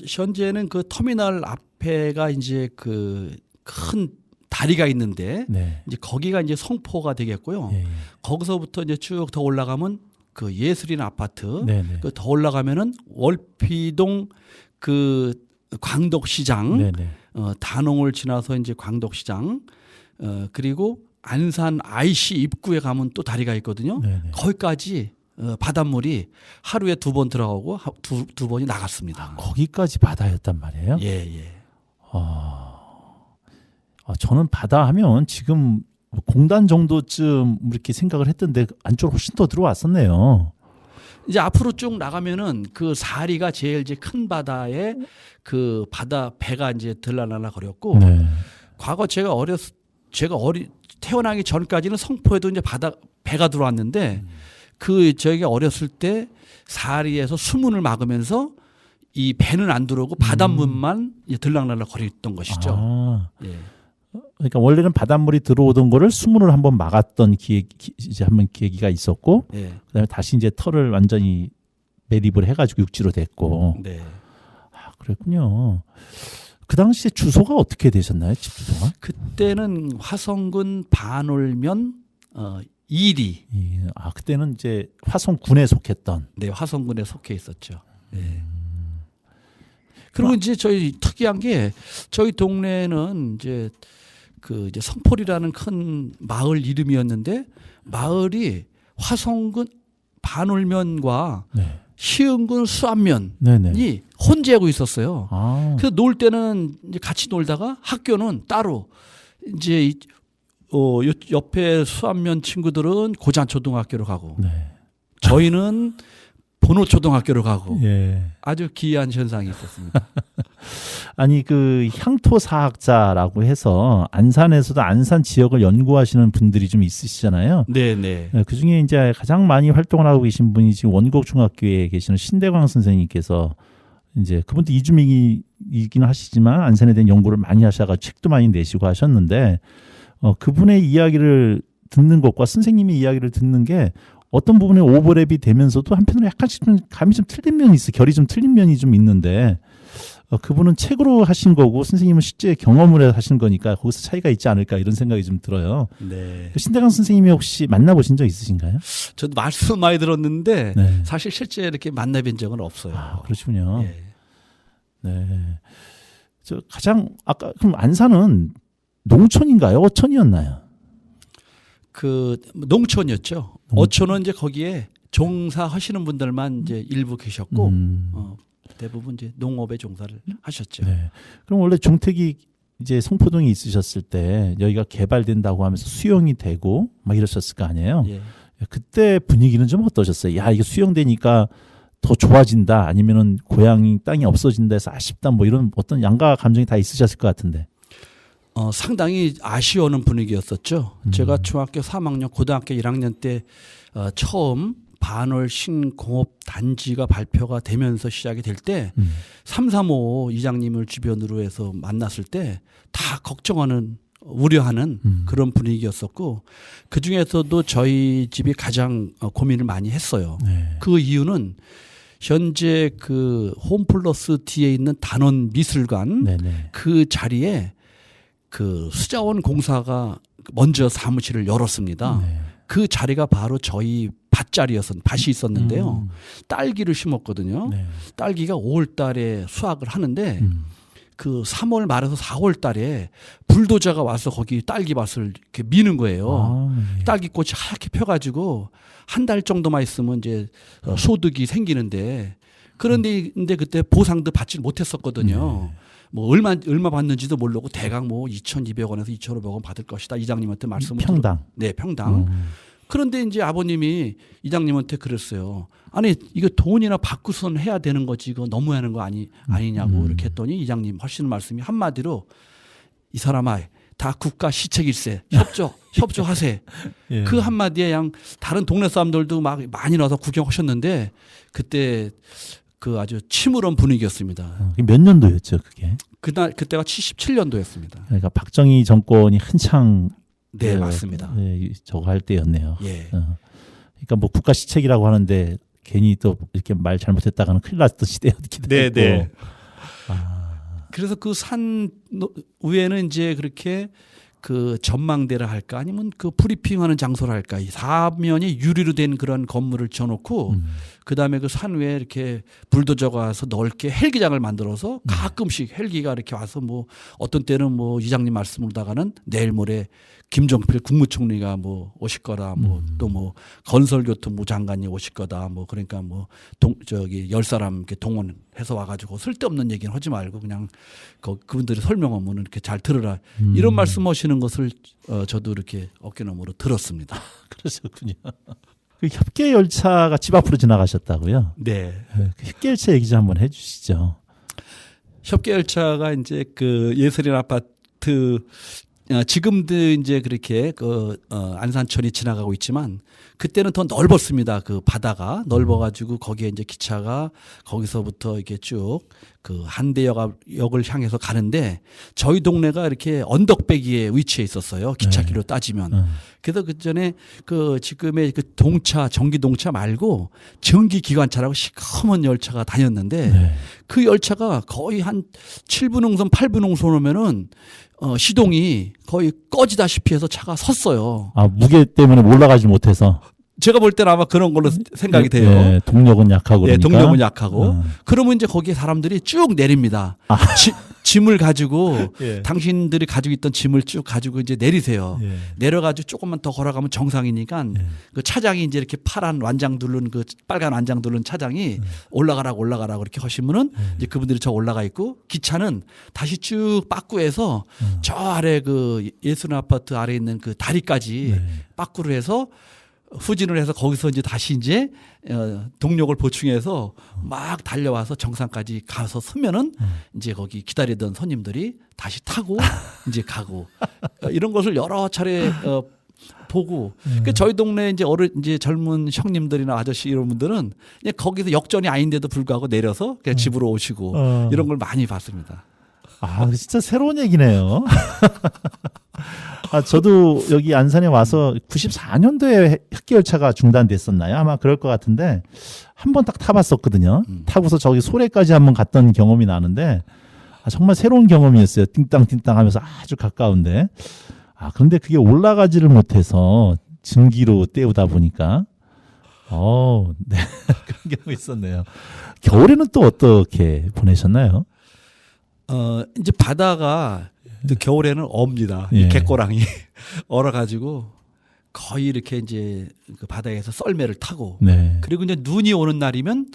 현재는 그 터미널 앞에가 이제 그 큰 다리가 있는데 네. 이제 거기가 이제 성포가 되겠고요. 예, 예. 거기서부터 이제 쭉 더 올라가면 그 예술인 아파트, 네네. 그 더 올라가면은 월피동 그 광덕시장, 네네. 단홍을 지나서 이제 광덕시장, 그리고 안산 IC 입구에 가면 또 다리가 있거든요. 네네. 거기까지 바닷물이 하루에 2번 들어가고 두 번이 나갔습니다. 거기까지 바다였단 말이에요. 예, 예. 저는 바다 하면 지금 공단 정도쯤 이렇게 생각을 했던데 안쪽으로 훨씬 더 들어왔었네요. 이제 앞으로 쭉 나가면은 그 사리가 제일 이제 큰 바다에 그 바다 배가 이제 들라날라 거렸고 네. 과거 제가 태어나기 전까지는 성포에도 이제 배가 들어왔는데 저희가 어렸을 때 사리에서 수문을 막으면서 이 배는 안 들어오고 바닷물만 들락날락 거렸던 것이죠. 아, 예. 그러니까 원래는 바닷물이 들어오던 거를 수문을 한번 막았던 이제 한번 계기가 있었고, 예. 그다음에 다시 이제 털을 완전히 매립을 해가지고 육지로 됐고. 네. 아, 그랬군요. 그 당시에 주소가 어떻게 되셨나요? 집 주소가? 그때는 화성군 반올면 2리. 그때는 이제 화성군에 속했던. 네, 화성군에 속해 있었죠. 네. 그리고 이제 저희 특이한 게 저희 동네는 이제 이제 성포리라는 큰 마을 이름이었는데 마을이 화성군 반올면과 네. 시흥군 수안면이 네네. 혼재하고 있었어요. 아, 그래서 놀 때는 이제 같이 놀다가 학교는 따로 이제 옆에 수안면 친구들은 고잔초등학교로 가고 네. 저희는 본호초등학교로 가고 예. 아주 기이한 현상이 있었습니다. 아니 그 향토사학자라고 해서 안산에서도 안산 지역을 연구하시는 분들이 좀 있으시잖아요. 네네. 그 중에 이제 가장 많이 활동을 하고 계신 분이 지금 원곡중학교에 계시는 신대광 선생님께서 이제 그분도 이주민이긴 하시지만 안산에 대한 연구를 많이 하셔가 책도 많이 내시고 하셨는데 그분의 이야기를 듣는 것과 선생님의 이야기를 듣는 게 어떤 부분에 오버랩이 되면서도 한편으로 약간씩 좀 감이 좀 틀린 면이 있어, 결이 좀 틀린 면이 좀 있는데 그분은 책으로 하신 거고 선생님은 실제 경험을 해서 하신 거니까 거기서 차이가 있지 않을까 이런 생각이 좀 들어요. 네. 신대강 선생님이 혹시 만나보신 적 있으신가요? 저도 말씀 많이 들었는데 네. 사실 실제 이렇게 만나뵌 적은 없어요. 아, 그러시군요. 예. 네. 저 가장 아까 그럼 안산은 농촌인가요? 어촌이었나요? 그 농촌이었죠. 어촌은 이제 거기에 종사하시는 분들만 이제 일부 계셨고 대부분 이제 농업에 종사를 하셨죠. 네. 그럼 원래 종택이 이제 송포동에 있으셨을 때 여기가 개발된다고 하면서 수용이 되고 막 이러셨을 거 아니에요? 예. 그때 분위기는 좀 어떠셨어요? 야, 이게 수용되니까 더 좋아진다 아니면은 고향이 땅이 없어진다 해서 아쉽다 뭐 이런 어떤 양가 감정이 다 있으셨을 것 같은데. 상당히 아쉬워하는 분위기였었죠. 제가 중학교 3학년, 고등학교 1학년 때 처음 반월 신공업 단지가 발표가 되면서 시작이 될 때 335 이장님을 주변으로 해서 만났을 때 다 걱정하는 우려하는 그런 분위기였었고 그중에서도 저희 집이 가장 고민을 많이 했어요. 네. 그 이유는 현재 그 홈플러스 뒤에 있는 단원 미술관 네네. 그 자리에 그 수자원 공사가 먼저 사무실을 열었습니다. 네. 그 자리가 바로 저희 밭이 있었는데요. 딸기를 심었거든요. 네. 딸기가 5월 달에 수확을 하는데 그 3월 말에서 4월 달에 불도저가 와서 거기 딸기밭을 이렇게 미는 거예요. 아, 네. 딸기꽃이 하얗게 펴가지고 한 달 정도만 있으면 이제 소득이 생기는데 그런데 근데 그때 보상도 받지 못했었거든요. 뭐 얼마 받는지도 모르고 대강 뭐 2,200원에서 2,500원 받을 것이다 이장님한테 말씀을 평당. 네, 평당. 그런데 이제 아버님이 이장님한테 그랬어요. 아니 이거 돈이나 받고선 해야 되는 거지 이거 너무 하는 거 아니냐고 이렇게 했더니 이장님 하시는 말씀이 한마디로 이 사람아 다 국가 시책일세 협조하세. 예. 그 한마디에 양 다른 동네 사람들도 막 많이 나와서 구경하셨는데 그때 그 아주 침울한 분위기였습니다. 몇 년도였죠, 그게? 그때가 77년도였습니다. 그러니까 박정희 정권이 한창 네, 맞습니다. 네, 저거 할 때였네요. 예. 그러니까 뭐 국가 시책이라고 하는데 괜히 또 이렇게 말 잘못했다가는 큰일 났던 시대였기도 네, 했고. 네. 아, 그래서 그 산 위에는 이제 그렇게 그 전망대라 할까 아니면 그 브리핑하는 장소라 할까 이 사면이 유리로 된 그런 건물을 지어놓고 그다음에 그 산 위에 이렇게 불도저가 와서 넓게 헬기장을 만들어서 가끔씩 헬기가 이렇게 와서 뭐 어떤 때는 뭐 이장님 말씀으로다가는 내일 모레 김종필 국무총리가 뭐 오실 거다 뭐 또 뭐 건설교통부 장관이 오실 거다 뭐 그러니까 뭐 저기 10사람 이렇게 동원해서 와가지고 쓸데없는 얘기는 하지 말고 그냥 그분들이 설명하면 이렇게 잘 들으라 이런 말씀하시는 것을 저도 이렇게 어깨너머로 들었습니다. 그러셨군요. 그 협계 열차가 집 앞으로 지나가셨다고요? 네. 그 협계 열차 얘기 좀 한번 해주시죠. 협계 열차가 이제 그 예술인 아파트 지금도 이제 그렇게 그 안산천이 지나가고 있지만 그때는 더 넓었습니다. 그 바다가 넓어가지고 거기에 이제 기차가 거기서부터 이렇게 쭉 그 한대역을 향해서 가는데 저희 동네가 이렇게 언덕배기에 위치해 있었어요. 기찻길로 따지면. 그래서 그 전에 그 지금의 그 전기 동차 말고 전기 기관차라고 시커먼 열차가 다녔는데 네. 그 열차가 거의 한 7분 응선, 8분 응선 오면은 시동이 거의 꺼지다시피 해서 차가 섰어요. 아, 무게 때문에 올라가지 못해서. 제가 볼 때는 아마 그런 걸로 생각이 돼요. 네, 동력은 약하고 네, 그러니까. 동력은 약하고. 어. 그러면 이제 거기에 사람들이 쭉 내립니다. 짐을 가지고 예. 당신들이 가지고 있던 짐을 쭉 가지고 이제 내리세요. 예. 내려가지고 조금만 더 걸어가면 정상이니까 예. 그 차장이 이제 이렇게 파란 완장 두른 그 빨간 완장 두른 차장이 올라가라고 이렇게 하시면은 이제 그분들이 저 올라가 있고 기차는 다시 쭉 빠꾸에서 저 아래 그 예술의 아파트 아래 있는 그 다리까지 네. 빠꾸로 해서 후진을 해서 거기서 이제 다시 이제 동력을 보충해서 막 달려와서 정상까지 가서 서면은 이제 거기 기다리던 손님들이 다시 타고 이제 가고 이런 것을 여러 차례 보고 그 저희 동네 이제 이제 젊은 형님들이나 아저씨 이런 분들은 그냥 거기서 역전이 아닌데도 불구하고 내려서 그냥 집으로 오시고 이런 걸 많이 봤습니다. 아, 진짜 새로운 얘기네요. 아, 저도 여기 안산에 와서 94년도에 학기열차가 중단됐었나요? 아마 그럴 것 같은데 한 번 딱 타봤었거든요. 타고서 저기 소래까지 한번 갔던 경험이 나는데 아, 정말 새로운 경험이었어요. 띵땅띵땅 하면서 아주 가까운데. 아, 그런데 그게 올라가지를 못해서 증기로 때우다 보니까 네. 그런 경우 있었네요. 겨울에는 또 어떻게 보내셨나요? 이제 바다가 또 겨울에는 없니다. 예. 이 갯고랑이 얼어가지고 거의 이렇게 이제 그 바다에서 썰매를 타고 네. 그리고 이제 눈이 오는 날이면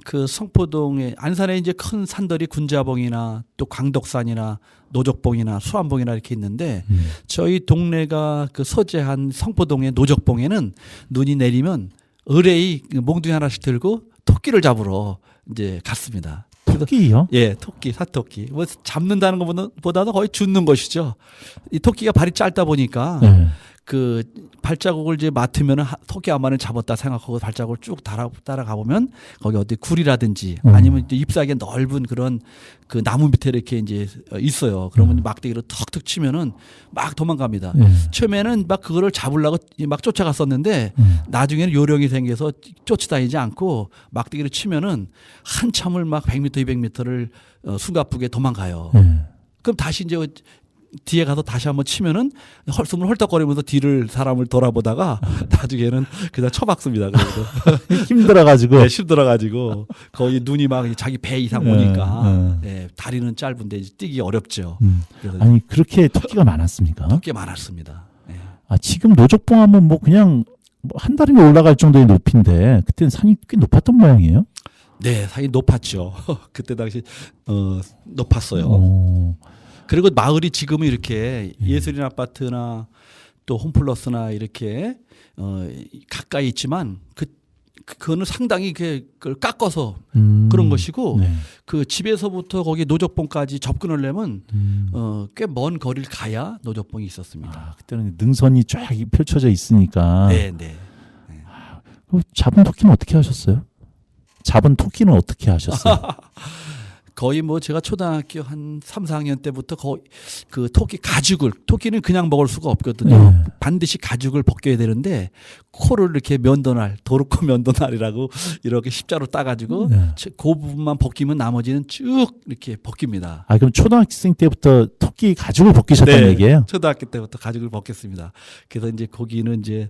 그 성포동에 안산에 이제 큰 산들이 군자봉이나 또 광덕산이나 노적봉이나 수안봉이나 이렇게 있는데 저희 동네가 그 서재한 성포동의 노적봉에는 눈이 내리면 의뢰이 몽둥이 하나씩 들고 토끼를 잡으러 이제 갔습니다. 토끼요? 예, 토끼, 사토끼. 뭐 잡는다는 것보다도 거의 줍는 것이죠. 이 토끼가 발이 짧다 보니까 네. 그 발자국을 이제 맡으면 토끼 한 마리를 잡았다 생각하고 발자국을 쭉 따라가 보면 거기 어디 굴이라든지 아니면 이제 잎사귀 넓은 그런 그 나무 밑에 이렇게 이제 있어요. 그러면 막대기로 턱턱 치면은 막 도망갑니다. 처음에는 막 그거를 잡으려고 막 쫓아갔었는데 나중에는 요령이 생겨서 쫓아다니지 않고 막대기를 치면은 한참을 막 100m, 200m를 숨가쁘게 도망가요. 그럼 다시 이제 뒤에 가서 다시 한번 치면은 숨을 헐떡거리면서 뒤를 사람을 돌아보다가 나중에는 그냥 쳐박습니다. 그래서 힘들어가지고. 네, 힘들어가지고 거의 눈이 막 자기 배 이상 오니까 네, 다리는 짧은데 이제 뛰기 어렵죠. 그래서 아니 그렇게 토끼가 많았습니까? 꽤 많았습니다. 네. 아 지금 노적봉 하면 뭐 그냥 한 달이면 올라갈 정도의 높이인데 그때는 산이 꽤 높았던 모양이에요? 네, 산이 높았죠. 그때 당시 높았어요. 그리고 마을이 지금은 이렇게 예술인 아파트나 또 홈플러스나 이렇게 가까이 있지만 그거는 상당히 그걸 깎아서 그런 것이고 네. 그 집에서부터 거기 노적봉까지 접근을 하려면 꽤 먼 거리를 가야 노적봉이 있었습니다. 아, 그때는 능선이 쫙 펼쳐져 있으니까. 네, 네. 그럼 잡은 토끼는 어떻게 하셨어요? 잡은 토끼는 어떻게 하셨어요? 거의 뭐 제가 초등학교 한 3, 4학년 때부터 거의 그 토끼는 그냥 먹을 수가 없거든요. 네. 반드시 가죽을 벗겨야 되는데 코를 이렇게 면도날, 도르코 면도날이라고 이렇게 십자로 따가지고 네. 그 부분만 벗기면 나머지는 쭉 이렇게 벗깁니다. 아 그럼 초등학생 때부터 토끼 가죽을 벗기셨다는 네, 얘기예요? 초등학교 때부터 가죽을 벗겼습니다. 그래서 이제 거기는 이제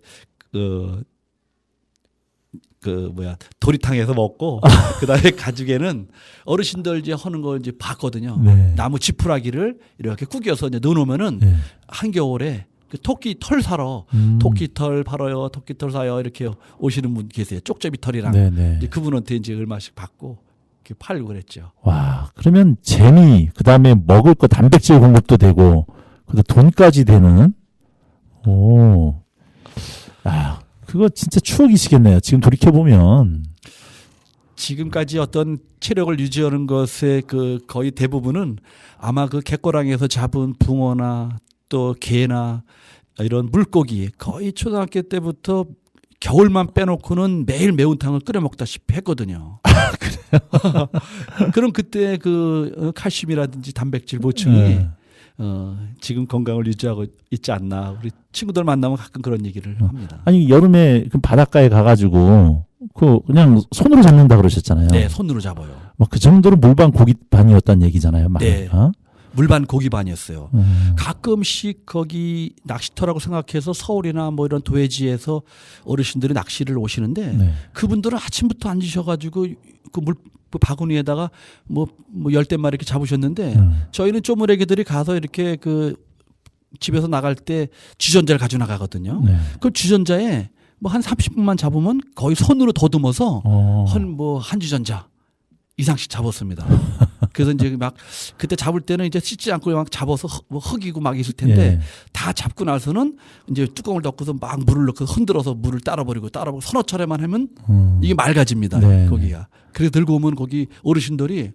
도리탕에서 먹고 그다음에 가죽에는 어르신들 이제 하는 걸 이제 봤거든요. 네. 나무 지푸라기를 이렇게 구겨서 이제 넣어놓으면은 네. 한겨울에 그 토끼 털 사러 토끼 털 팔아요, 토끼 털 사요 이렇게 오시는 분 계세요. 쪽제비 털이랑 네네. 이제 그분한테 이제 얼마씩 받고 이렇게 팔고 그랬죠. 와 그러면 재미 그다음에 먹을 거 단백질 공급도 되고 그다음 돈까지 되는 오. 아 그거 진짜 추억이시겠네요. 지금 돌이켜 보면. 지금까지 어떤 체력을 유지하는 것의 그 거의 대부분은 아마 그 갯고랑에서 잡은 붕어나 또 게나 이런 물고기 거의 초등학교 때부터 겨울만 빼놓고는 매일 매운탕을 끓여 먹다시피 했거든요. 아, 그래요? 그럼 그때 그 칼슘이라든지 단백질 보충이 네. 지금 건강을 유지하고 있지 않나. 우리 친구들 만나면 가끔 그런 얘기를 합니다. 아니 여름에 그 바닷가에 가가지고 그냥 손으로 잡는다 그러셨잖아요. 네, 손으로 잡아요. 막 그 정도로 물반 고기반이었다는 얘기잖아요. 막. 네. 물반 고기반이었어요. 가끔씩 거기 낚시터라고 생각해서 서울이나 뭐 이런 도해지에서 어르신들이 낚시를 오시는데 네. 그분들은 아침부터 앉으셔가지고 그 바구니에다가 뭐 열댓 마리 이렇게 잡으셨는데 저희는 쪼무레기들이 가서 이렇게 그 집에서 나갈 때 주전자를 가지고 나가거든요. 네. 그 주전자에 뭐 한 30분만 잡으면 거의 손으로 더듬어서 한 주전자 이상씩 잡았습니다. 그래서 이제 막 그때 잡을 때는 이제 씻지 않고 막 잡아서 흙이고 막 있을 텐데 예. 다 잡고 나서는 이제 뚜껑을 덮고서 막 물을 넣고 흔들어서 물을 따라버리고 서너 차례만 하면 이게 맑아집니다. 네. 거기가. 그래서 들고 오면 거기 어르신들이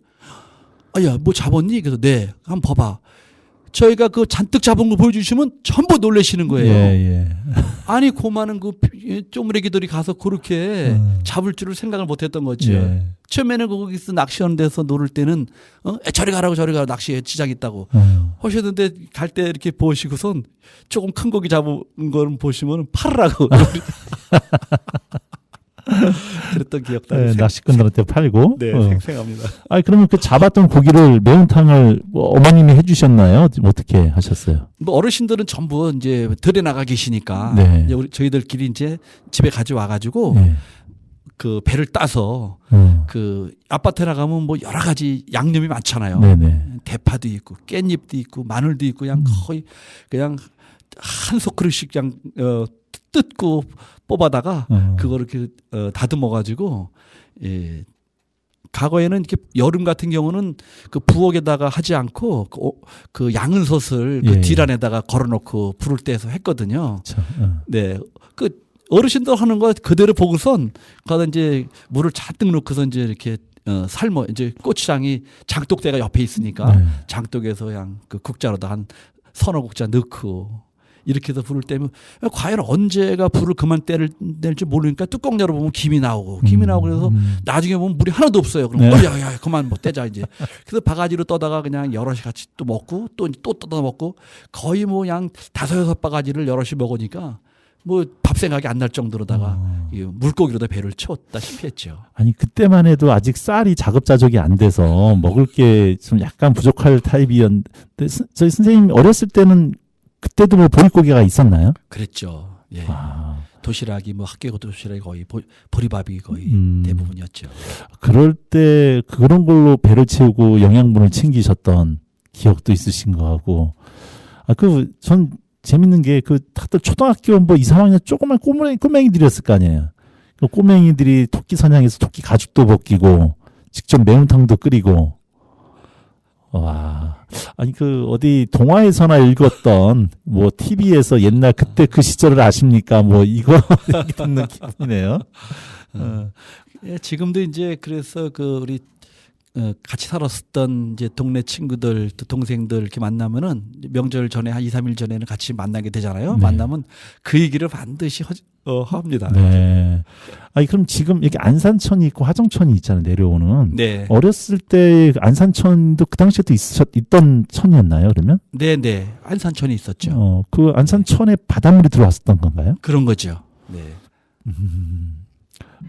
아야 뭐 잡았니? 그래서 네 한번 봐봐. 저희가 그 잔뜩 잡은 거 보여주시면 전부 놀라시는 거예요. 예. 아니 고마는 그 쪼무레기들이 가서 그렇게 잡을 줄을 생각을 못했던 거죠. 예. 처음에는 거기서 낚시하는 데서 놀을 때는 저리 가라고 낚시에 지장 있다고 하셨는데 갈 때 이렇게 보시고선 조금 큰 고기 잡은 걸 보시면 팔으라고 그랬던 기억도 네, 낚시꾼들한테 팔고. 네, 생생합니다. 아니 그러면 그 잡았던 고기를 매운탕을 뭐 어머님이 해주셨나요? 어떻게 하셨어요? 뭐 어르신들은 전부 이제 들에 나가 계시니까 네. 이제 저희들끼리 이제 집에 가져와 가지고 네. 그 배를 따서 그 아파트에 나가면 뭐 여러 가지 양념이 많잖아요. 네네. 대파도 있고 깻잎도 있고 마늘도 있고 그냥 거의 그냥 한 소그릇씩 그냥 뜯고 뽑아다가 그거를 이렇게 다듬어 가지고 예. 과거에는 이렇게 여름 같은 경우는 그 부엌에다가 하지 않고 그 양은솥을 그 예. 뒷안에다가 걸어놓고 불을 떼서 했거든요. 참, 네, 그 어르신들 하는 거 그대로 보고선 가다 이제 물을 잔뜩 넣고서 이제 이렇게 삶어 이제 고추장이 장독대가 옆에 있으니까 네. 장독에서 그냥 그 국자로다 한 서너 국자 넣고 이렇게 해서 불을 떼면 과연 언제가 불을 그만 뗄지 모르니까 뚜껑 열어보면 김이 나오고 그래서 나중에 보면 물이 하나도 없어요. 그럼 네. 야 그만 뭐 떼자 이제. 그래서 바가지로 떠다가 그냥 여럿이 같이 또 먹고 또 떠다 먹고 거의 뭐 그냥 5-6 바가지를 여럿이 먹으니까 뭐 밥 생각이 안 날 정도로다가 이 물고기로다 배를 채웠다시피 했죠. 아니 그때만 해도 아직 쌀이 자급자족이 안 돼서 먹을 게 좀 약간 부족할 타입이었는데 저희 선생님 어렸을 때는 그때도 뭐 보릿고기가 있었나요? 그랬죠. 예. 아, 도시락이 뭐 학교 도시락이 거의 보리밥이 거의 대부분이었죠. 그럴 때 그런 걸로 배를 채우고 영양분을 챙기셨던 기억도 있으신 것 같고. 전 재밌는 게 다들 초등학교 뭐 2, 3학년 조그만 꼬맹이들이었을 거 아니에요. 그 꼬맹이들이 토끼 사냥해서 토끼 가죽도 벗기고 직접 매운탕도 끓이고. 와. 아니 어디 동화에서나 읽었던 뭐 TV에서 옛날 그때 그 시절을 아십니까? 뭐 이거 얘기 듣는 기분이네요. 예, 지금도 이제 그래서 우리 같이 살았었던 이제 동네 친구들 또 동생들 이렇게 만나면은 명절 전에 한 2, 3일 전에는 같이 만나게 되잖아요. 네. 만나면 그 얘기를 반드시 합니다. 네. 아니 그럼 지금 여기 안산천이 있고 화정천이 있잖아요. 내려오는. 네. 어렸을 때 안산천도 그 당시에도 있던 천이었나요? 그러면? 네. 안산천이 있었죠. 그 안산천에 바닷물이 들어왔었던 건가요? 그런 거죠. 네.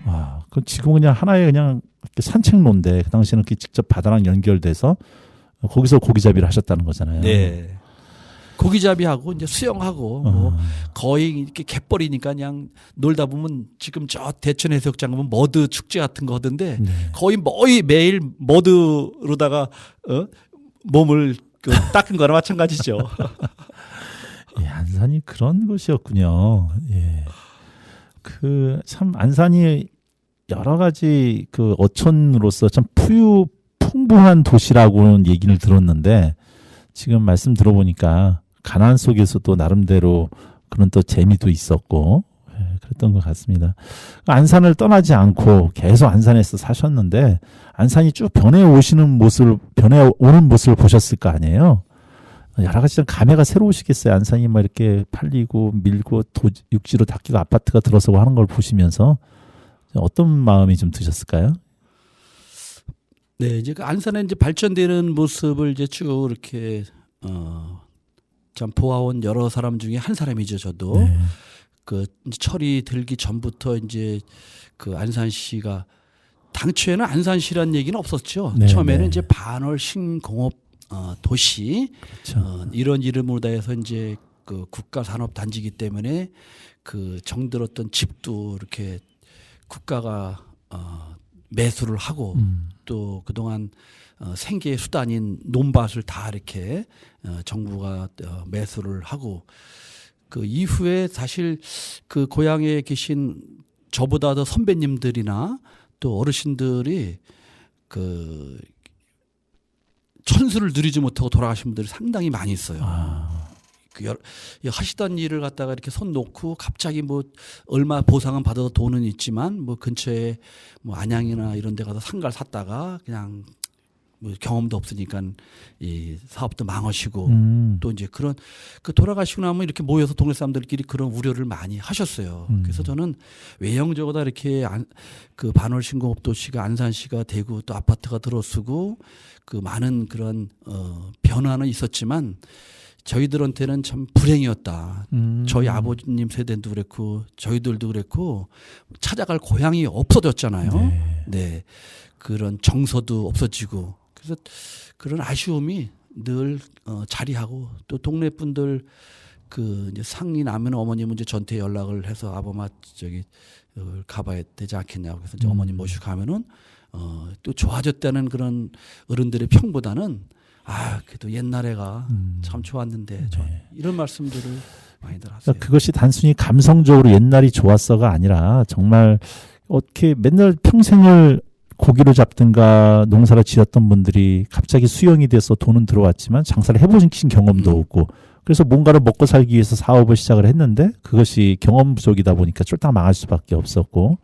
와, 그 지금 그냥 하나의 그냥 산책로인데 그 당시에는 직접 바다랑 연결돼서 거기서 고기잡이를 하셨다는 거잖아요. 네. 고기잡이하고 이제 수영하고 뭐 거의 이렇게 갯벌이니까 그냥 놀다 보면 지금 저 대천 해수욕장 가면 머드 축제 같은 거 하던데 네. 거의 매일 머드로다가 몸을 닦은 거나 마찬가지죠. 예, 안산이 그런 곳이었군요. 예. 참 안산이 여러 가지 어촌으로서 참 풍부한 도시라고는 얘기를 들었는데 지금 말씀 들어보니까 가난 속에서도 나름대로 그런 또 재미도 있었고 그랬던 것 같습니다. 안산을 떠나지 않고 계속 안산에서 사셨는데 안산이 쭉 변해오는 모습을 보셨을 거 아니에요. 여러 가지 감회가 새로우시겠어요. 안산이 막 이렇게 팔리고 밀고 육지로 닦이고 아파트가 들어서고 하는 걸 보시면서 어떤 마음이 좀 드셨을까요? 네, 이제 안산에 이제 발전되는 모습을 이제 쭉 이렇게 참 보아온 여러 사람 중에 한 사람이죠. 저도 네. 이제 철이 들기 전부터 이제 안산시가 당초에는 안산시란 얘기는 없었죠. 네, 처음에는 네. 이제 반월 신공업 도시 그렇죠. 이런 이름으로 다 해서 이제 그 국가 산업 단지이기 때문에 그 정들었던 집도 이렇게 국가가 매수를 하고 또 그동안 생계의 수단인 논밭을 다 이렇게 정부가 매수를 하고 그 이후에 사실 그 고향에 계신 저보다 더 선배님들이나 또 어르신들이 그 천수를 누리지 못하고 돌아가신 분들이 상당히 많이 있어요. 그 하시던 일을 갖다가 이렇게 손 놓고 갑자기 뭐 얼마 보상은 받아서 돈은 있지만 뭐 근처에 뭐 안양이나 이런 데 가서 상가를 샀다가 그냥 뭐 경험도 없으니까 이 사업도 망하시고 또 이제 그런 그 돌아가시고 나면 이렇게 모여서 동네 사람들끼리 그런 우려를 많이 하셨어요. 그래서 저는 외형적으로 다 이렇게 그 반월 신공업 도시가 안산시가 되고 또 아파트가 들어서고 그 많은 그런 변화는 있었지만 저희들한테는 참 불행이었다. 저희 아버님 세대도 그랬고 저희들도 그랬고 찾아갈 고향이 없어졌잖아요. 네. 그런 정서도 없어지고 그래서 그런 아쉬움이 늘 자리하고 또 동네 분들 그 이제 상이 나면 어머님은 이제 전태 연락을 해서 아범아 저기 가봐야 되지 않겠냐고 그래서 이제 어머님 모시고 가면은 또 좋아졌다는 그런 어른들의 평보다는 그래도 옛날에가 참 좋았는데 이런 말씀들을 많이들 하세요. 그것이 단순히 감성적으로 옛날이 좋았어가 아니라 정말 어떻게 맨날 평생을 고기를 잡든가 농사를 지었던 분들이 갑자기 수용이 돼서 돈은 들어왔지만 장사를 해보신 경험도 없고 그래서 뭔가를 먹고 살기 위해서 사업을 시작을 했는데 그것이 경험 부족이다 보니까 쫄딱 망할 수밖에 없었고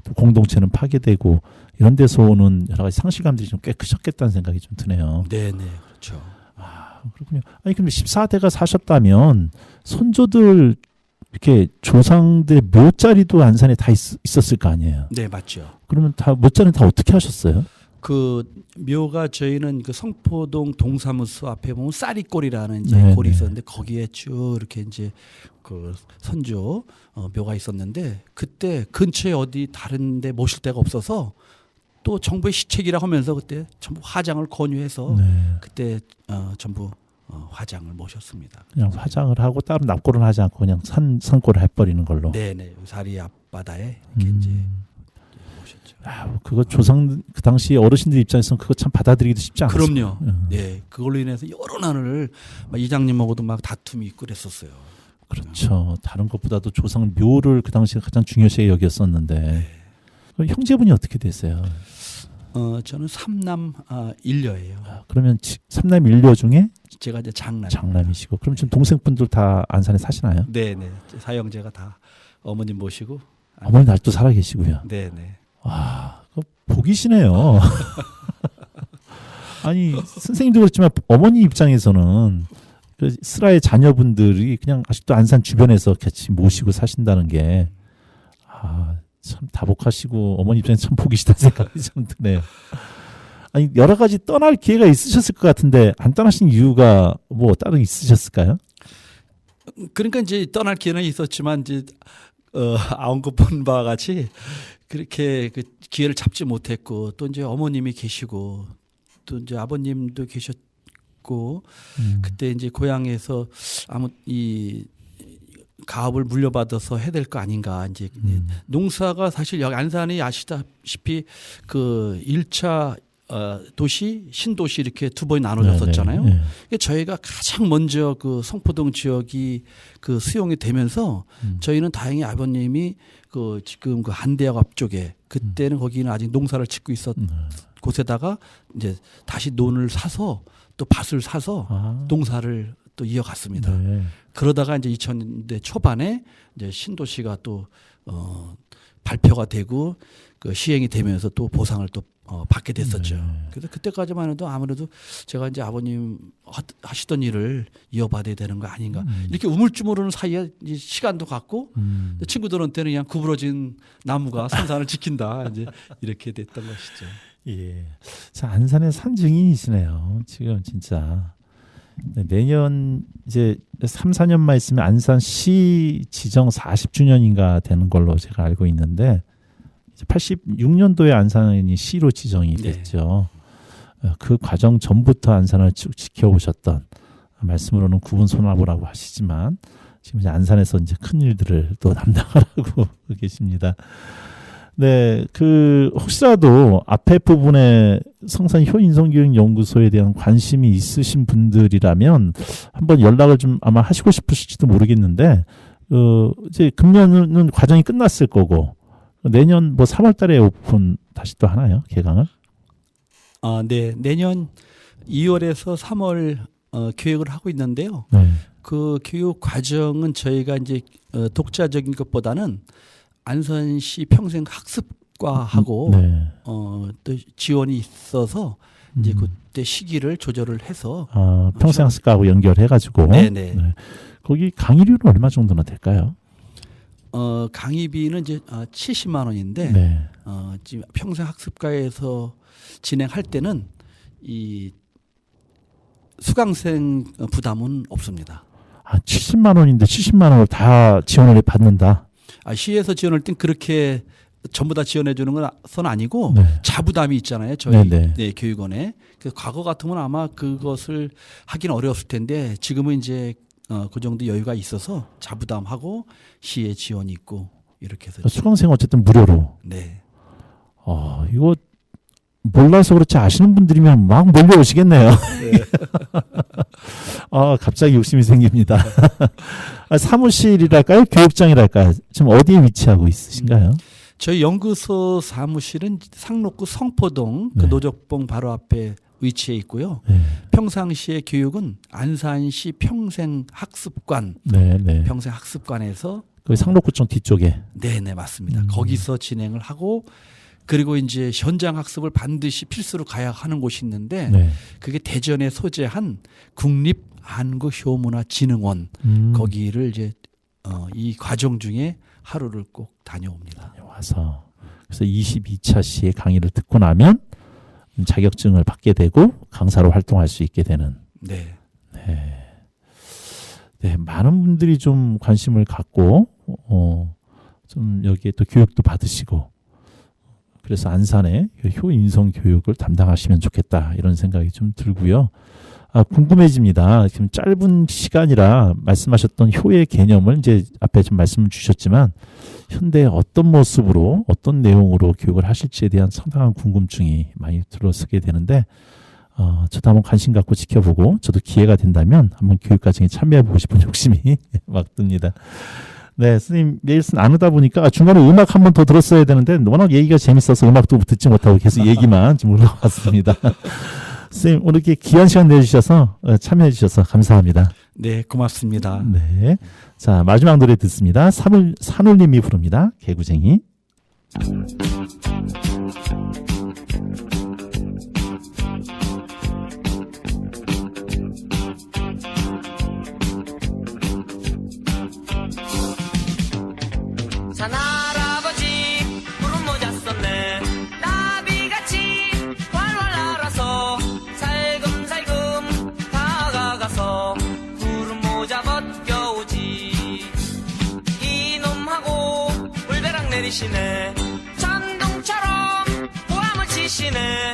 또 공동체는 파괴되고 이런 데서 오는 여러 가지 상실감들이 좀 꽤 크셨겠다는 생각이 좀 드네요. 네네 그렇죠. 그렇군요. 아니 근데 14대가 사셨다면 손조들 이렇게 조상들의 묘자리도 안산에 다 있었을 거 아니에요. 네 맞죠. 그러면 다 묘자리는 다 어떻게 하셨어요? 그 묘가 저희는 그 성포동 동사무소 앞에 보면 쌀이골이라는 이제 골이 있었는데 거기에 쭉 이렇게 이제 그 선조 묘가 있었는데 그때 근처에 어디 다른데 모실 데가 없어서 또 정부의 시책이라고 하면서 그때 전부 화장을 권유해서 그때 전부 화장을 모셨습니다. 그냥 화장을 하고 따로 납골은 하지 않고 그냥 산골을 해버리는 걸로. 네네 사리 앞바다에 이렇게 이제 모셨죠. 그거 조상 그 당시 어르신들 입장에서는 그거 참 받아들이기도 쉽지 않았어요. 그럼요. 네 그걸로 인해서 여러 날을 이장님하고도 막 다툼이 있고 그랬었어요. 그렇죠. 다른 것보다도 조상 묘를 그 당시에 가장 중요시 여겼었는데 형제분이 어떻게 되세요? 저는 삼남 일녀예요. 그러면 삼남 일녀 중에 제가 이제 장남이시고 그럼 지금 동생분들 다 안산에 사시나요? 네네 사형제가 다 어머님 모시고 어머니 아직도 살아 계시고요. 네네. 와 복이시네요. 아니 선생님도 그렇지만 어머니 입장에서는 그 슬아의 자녀분들이 그냥 아직도 안산 주변에서 같이 모시고 사신다는 게 참 다복하시고 어머니 입장에서 참 복이시다는 생각이 좀 드네요. 아니 여러 가지 떠날 기회가 있으셨을 것 같은데 안 떠나신 이유가 뭐 따로 있으셨을까요? 그러니까 이제 떠날 기회는 있었지만 이제 아웅급 본 바와 같이 그렇게 그 기회를 잡지 못했고 또 이제 어머님이 계시고 또 이제 아버님도 계셨고 그때 이제 고향에서 이 가업을 물려받아서 해야 될 거 아닌가 이제 농사가 사실 여기 안산이 아시다시피 그 1차 도시 신도시 이렇게 두 번이 나눠졌었잖아요. 저희가 가장 먼저 그 성포동 지역이 그 수용이 되면서 저희는 다행히 아버님이 그 지금 그 한대역 앞쪽에 그때는 거기는 아직 농사를 짓고 있었 곳에다가 이제 다시 논을 사서 또 밭을 사서 농사를 또 이어갔습니다. 그러다가 이제 2000년대 초반에 이제 신도시가 또 발표가 되고 그 시행이 되면서 또 보상을 또 받게 됐었죠. 그래서 그때까지만 해도 아무래도 제가 이제 아버님 하시던 일을 이어받아야 되는 거 아닌가. 이렇게 우물쭈물하는 사이에 이제 시간도 갔고 친구들한테는 그냥 구부러진 나무가 산산을 지킨다. 이제 이렇게 됐던 것이죠. 예. 자, 안산의 산 증인이시네요. 지금 진짜. 내년 이제 3, 4년만 있으면 안산시 지정 40주년인가 되는 걸로 제가 알고 있는데 86년도에 안산이 시로 지정이 됐죠. 그 과정 전부터 안산을 쭉 지켜오셨던, 말씀으로는 구분 소나무라고 하시지만 지금 이제 안산에서 이제 큰 일들을 또 담당하고 계십니다. 네, 혹시라도 앞에 부분에 성산 효인성교육연구소에 대한 관심이 있으신 분들이라면 한번 연락을 좀 아마 하시고 싶으실지도 모르겠는데, 이제 금년은 과정이 끝났을 거고, 내년 뭐 3월 달에 오픈 다시 또 하나요? 개강을? 네. 내년 2월에서 3월 교육을 하고 있는데요. 네. 그 교육 과정은 저희가 이제 독자적인 것보다는 안산시 평생 학습과하고 네. 또 지원이 있어서 이제 그때 시기를 조절을 해서 평생 학습과하고 연결해가지고. 네네. 네. 거기 강의료는 얼마 정도나 될까요? 강의비는 이제 70만 원인데 네. 지금 평생 학습과에서 진행할 때는 이 수강생 부담은 없습니다. 70만 원인데 70만 원을 다 지원을 받는다. 시에서 지원할 땐 그렇게 전부 다 지원해 주는 건 아니고 네. 자부담이 있잖아요. 저희 네네. 네, 교육원에. 과거 같으면 아마 그것을 하기는 어려웠을 텐데 지금은 이제 그 정도 여유가 있어서 자부담하고 시의 지원이 있고 이렇게 해서 수강생 어쨌든 무료로. 네. 이거 몰라서 그렇지 아시는 분들이면 막 몰려오시겠네요. 갑자기 욕심이 생깁니다. 사무실이랄까요? 교육장이랄까요? 지금 어디에 위치하고 있으신가요? 저희 연구소 사무실은 상록구 성포동 그 네. 노적봉 바로 앞에 위치해 있고요. 네. 평상시의 교육은 안산시 평생학습관, 네, 네. 평생학습관에서 그 상록구청 뒤쪽에. 네네 맞습니다. 거기서 진행을 하고 그리고 이제 현장 학습을 반드시 필수로 가야 하는 곳이 있는데 네. 그게 대전에 소재한 국립한국효문화진흥원 거기를 이제 이 과정 중에 하루를 꼭 다녀옵니다. 와서 그래서 22차 시의 강의를 듣고 나면 자격증을 받게 되고 강사로 활동할 수 있게 되는. 네. 네, 많은 분들이 좀 관심을 갖고 좀 여기에 또 교육도 받으시고 그래서 안산의 효인성 교육을 담당하시면 좋겠다 이런 생각이 좀 들고요. 궁금해집니다. 지금 짧은 시간이라 말씀하셨던 효의 개념을 이제 앞에 좀 말씀을 주셨지만 현대에 어떤 모습으로 어떤 내용으로 교육을 하실지에 대한 상당한 궁금증이 많이 들어서게 되는데 저도 한번 관심 갖고 지켜보고 저도 기회가 된다면 한번 교육 과정에 참여해보고 싶은 욕심이 막 듭니다. 네, 선생님 메일스 나누다 보니까 중간에 음악 한 번 더 들었어야 되는데 워낙 얘기가 재밌어서 음악도 듣지 못하고 계속 얘기만 좀 올라왔습니다. 선생님 오늘 이렇게 귀한 시간 내주셔서 참여해 주셔서 감사합니다. 네, 고맙습니다. 네, 자 마지막 노래 듣습니다. 산울님이 부릅니다. 개구쟁이. 산할아버지 푸른 모자 썼네 나비같이 활활 날아서 살금살금 다가가서 푸른 모자 벗겨오지 이놈하고 물벼락 내리시네 천둥처럼 고함을 치시네